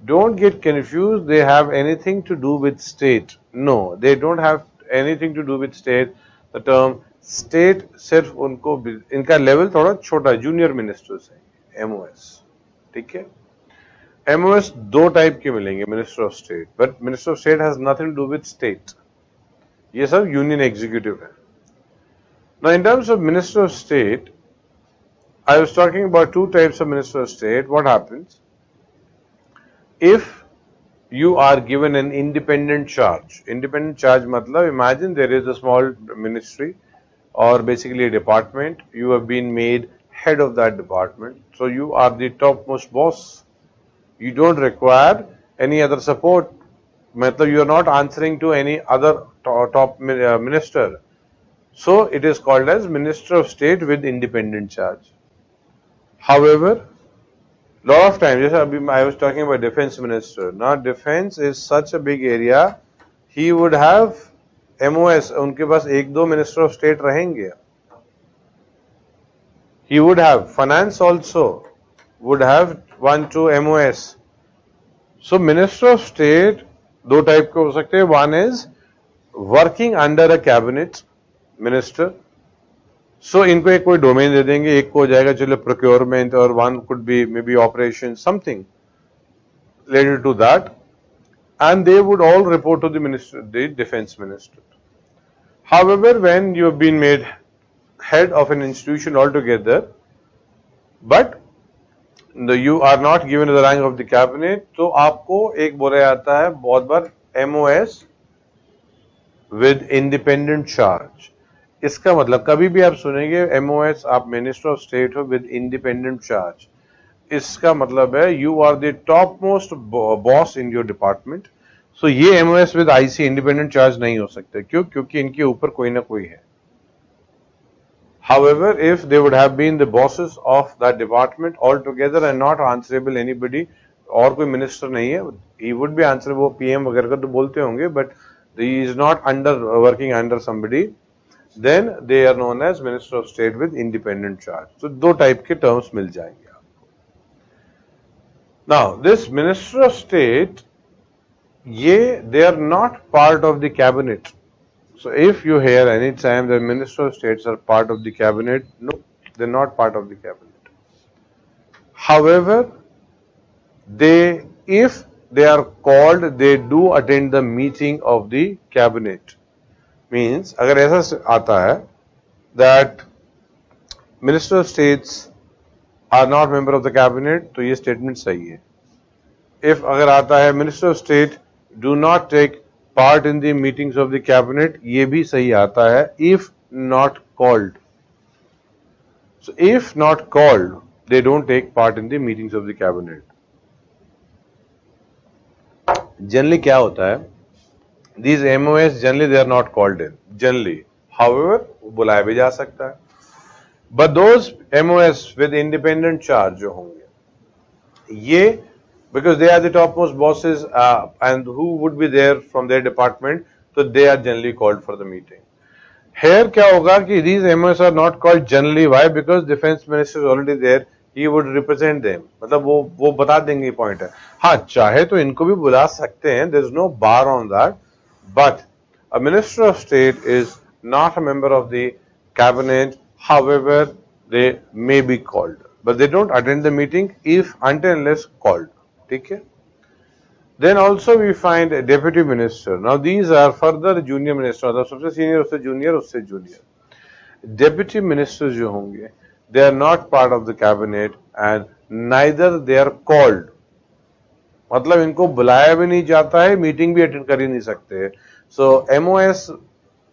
don't get confused. They have anything to do with state? No, they don't have anything to do with state. The term state सिर्फ उनको, इनका level थोड़ा छोटा, junior ministers हैं MOS, ठीक है। MOS 2 टाइप के मिलेंगे, minister of state, but minister of state has nothing to do with state, ये सब यूनियन एग्जीक्यूटिव है। Now in terms of minister of state, I was talking about 2 types of minister of state. What happens if you are given an independent charge? Independent charge मतलब, imagine there is a small ministry or basically a department, you have been made head of that department, so you are the topmost boss, you don't require any other support, मतलब you are not answering to any other top minister, so it is called as Minister of State with independent charge. However, lot of times, just I was talking about defense minister. Now defense is such a big area, he would have MOS, उनके पास 1-2 minister of state रहेंगे। He would have finance also, would have 1-2 MOS. So minister of state दो type के हो सकते हैं. One is working under a cabinet minister. So इनको एक कोई डोमेन दे देंगे, एक को हो जाएगा चलो प्रोक्योरमेंट, और one could be may be operation something related to that, and they would all report to the minister, the defense minister. However, when you have been made head of an institution altogether, but you are not given the rank of the cabinet, तो आपको एक बोला जाता है बहुत बार MOS with independent charge. इसका मतलब कभी भी आप सुनेंगे MOS, आप मिनिस्टर ऑफ स्टेट हो विद इंडिपेंडेंट चार्ज, इसका मतलब है you are the top most boss in your department. So ये MOS with IC independent charge नहीं हो सकते. क्यों? क्योंकि इनके ऊपर कोई ना कोई है. However, if they would have been the bosses of that department altogether and not answerable anybody, और कोई मिनिस्टर नहीं है, he would be answerable, PM वगैरह का तो बोलते होंगे, but he is not under working under somebody, then they are known as minister of state with independent charge. So दो टाइप के टर्म्स मिल जाएंगे आपको. Now this minister of state, ये they are not part of the cabinet. So if you hear any time the minister of states are part of the cabinet, no, they're not part of the cabinet. However, if they are called, they do attend the meeting of the cabinet. Means अगर ऐसा आता है that minister of states are not member of the cabinet, तो ये statement सही है. If अगर आता है minister of state do not take part in the meetings of the cabinet, ये भी सही आता है if not called. So if not called, they don't take part in the meetings of the cabinet. Generally क्या होता है, these MOS generally they are not called in generally. However, बुलाया भी जा सकता है. But those MOS with independent charge जो होंगे, ये because they are the topmost bosses and who would be there from their department, so they are generally called for the meeting. Here क्या होगा कि these MOS are not called generally. Why? Because defense minister is already there, he would represent them. मतलब वो बता देंगे point है. हाँ, चाहे तो इनको भी बुला सकते हैं, there is no bar on that, but a minister of state is not a member of the cabinet. However, they may be called, but they don't attend the meeting if until unless called. ठीक है. Then also we find a deputy minister. Now these are further junior minister, मतलब सबसे senior उससे junior उससे junior. Deputy ministers जो होंगे, they are not part of the cabinet and neither they are called. मतलब इनको बुलाया भी नहीं जाता है, मीटिंग भी अटेंड कर ही नहीं सकते. So MOS,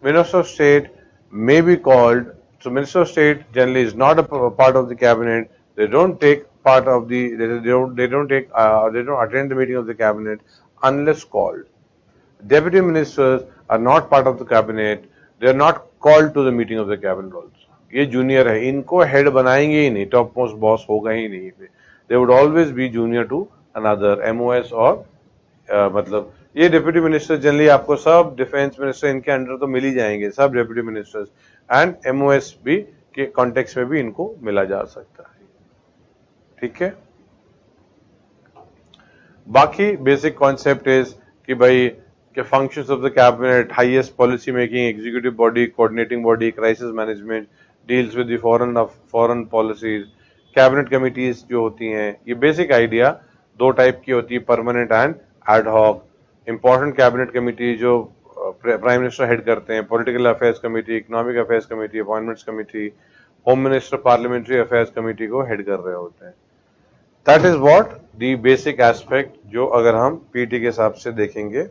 minister of state, may be called. So minister of state generally is not a part of the cabinet. They don't take part of the, they don't attend the meeting of the cabinet unless called. Deputy ministers are not part of the cabinet. They are not called to the meeting of the cabinet also. ये junior है, इनको head बनाएंगे ही नहीं, topmost boss होगा ही नहीं. They would always be junior to another MOS और मतलब ये deputy minister generally आपको सब defense minister इनके under तो मिल ही जाएंगे, सब deputy ministers and MOS भी के context में भी इनको मिला जा सकता है. ठीक है. बाकी बेसिक कॉन्सेप्ट इज कि भाई के functions of the cabinet, highest policy making executive body, coordinating body, crisis management, deals with the foreign policies, cabinet committees जो होती हैं, ये बेसिक आइडिया दो टाइप की होती है, permanent and ad hoc. Important cabinet committee जो प्राइम मिनिस्टर हेड करते हैं, political affairs committee, economic affairs committee, appointments committee, home minister parliamentary affairs committee को हेड कर रहे होते हैं. That is what the basic aspect जो अगर हम पीटी के हिसाब से देखेंगे,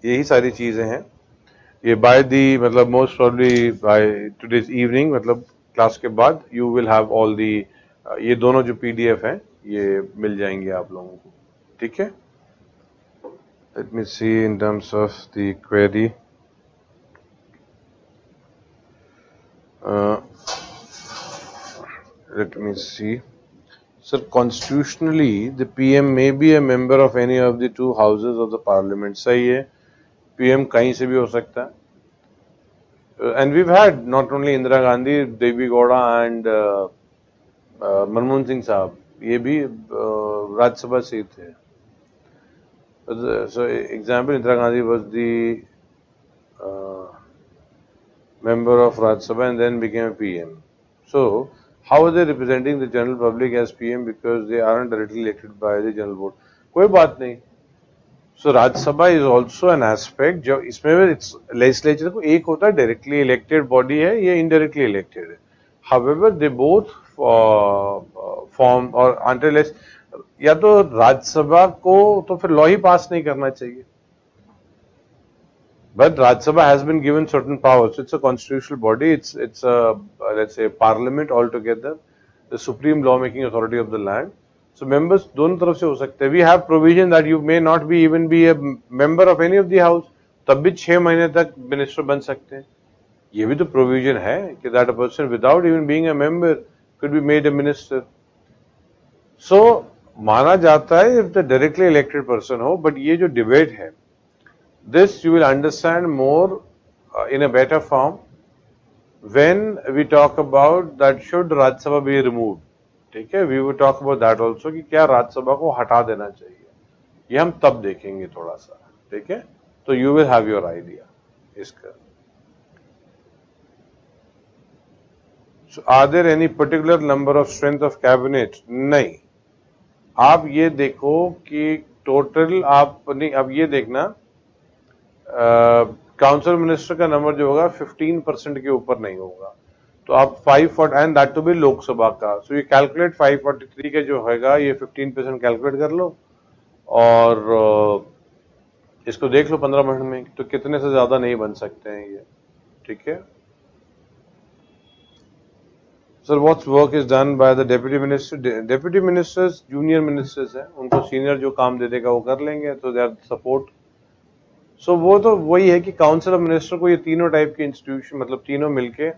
यही सारी चीजें हैं. ये by the मतलब most probably by today's evening, मतलब क्लास के बाद you will have all the ये दोनों जो PDF हैं ये मिल जाएंगे आप लोगों को. ठीक है. Let me see in terms of the query. Let me see. Sir, constitutionally, the PM may be a member of any of the two houses of the parliament. सही है. PM कहीं से भी हो सकता है. And we've had not only Indira Gandhi, Devi Gowda and Manmohan Singh साहब, ये भी राज्यसभा से थे. So example, Indira Gandhi was the member of Rajya Sabha and then became a PM. So how are they representing the general public as PM because they aren't directly elected by the general vote? कोई बात नहीं. So Rajya Sabha is also an aspect जो इसमें it's legislature को एक होता है directly elected body है ये indirectly elected है. However they both form or until या तो राज्यसभा को तो फिर लॉ ही पास नहीं करना चाहिए. But Rajya Sabha has been given certain powers. It's a constitutional body. It's a let's say parliament altogether, the supreme lawmaking authority of the land. So members दोनों तरफ से हो सकते हैं. We have provision that you may not be even be a member of any of the house. तब भी 6 महीने तक मिनिस्टर बन सकते हैं. ये भी तो प्रोविजन है कि that a person without even being a member could be made a minister. So माना जाता है if the directly elected person हो, but ये जो debate है, this you will understand more in a better form when we talk about that should Rajya Sabha be removed. ठीक है, we will talk about that also कि क्या राज्य सभा को हटा देना चाहिए. ये हम तब देखेंगे थोड़ा सा. ठीक है, तो you will have your idea इसका. So are there any particular number of strength of cabinet? नहीं. आप ये देखो कि टोटल आप नहीं, अब ये देखना काउंसिल मिनिस्टर का नंबर जो होगा 15% के ऊपर नहीं होगा. तो आप 540 and that to be Lok Sabha का. सो ये कैलकुलेट 543 के जो होगा ये 15% कैलकुलेट कर लो और इसको देख लो 15 मिनट में तो कितने से ज्यादा नहीं बन सकते हैं ये. ठीक है. Sir what's work is done by the deputy minister. Deputy ministers junior ministers हैं, उनको सीनियर जो काम दे देगा वो कर लेंगे. तो दे आर सपोर्ट. सो वो तो वही है कि काउंसिल ऑफ मिनिस्टर को ये तीनों टाइप के इंस्टीट्यूशन मतलब तीनों मिलके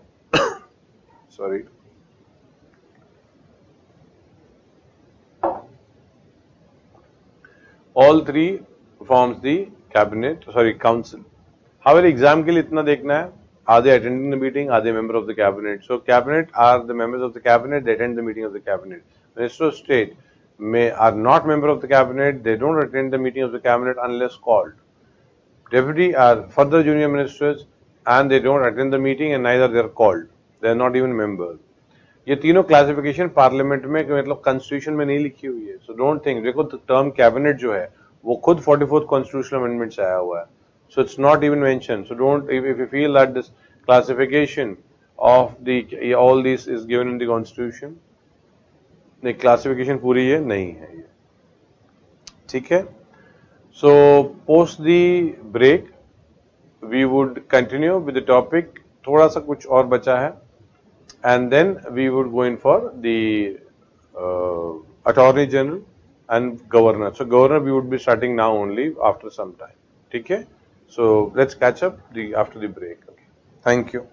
sorry all three forms the cabinet, sorry, council. However, exam के लिए इतना देखना है, are they attending the meeting, are they member of the cabinet? So cabinet are the members of the cabinet, they attend the meeting of the cabinet. Minister of state are not member of the cabinet, they don't attend the meeting of the cabinet unless called. Deputy are further junior ministers and they don't attend the meeting and neither they are called. They are not even members. ये तीनों classification parliament में मतलब constitution में नहीं लिखी हुई है. So don't think, देखो टर्म कैबिनेट जो है वो खुद 44th कॉन्स्टिट्यूशनल अमेंडमेंट से आया हुआ है. So it's not even mention. So don't, if you feel that this classification of the all this is given in the constitution, नहीं क्लासिफिकेशन पूरी ये नहीं है ये. ठीक है. So post the break we would continue with the topic. थोड़ा सा कुछ और बचा है and then we would go in for the Attorney General and Governor. So Governor we would be starting now only after some time. Okay? So let's catch up after the break. Okay. Thank you.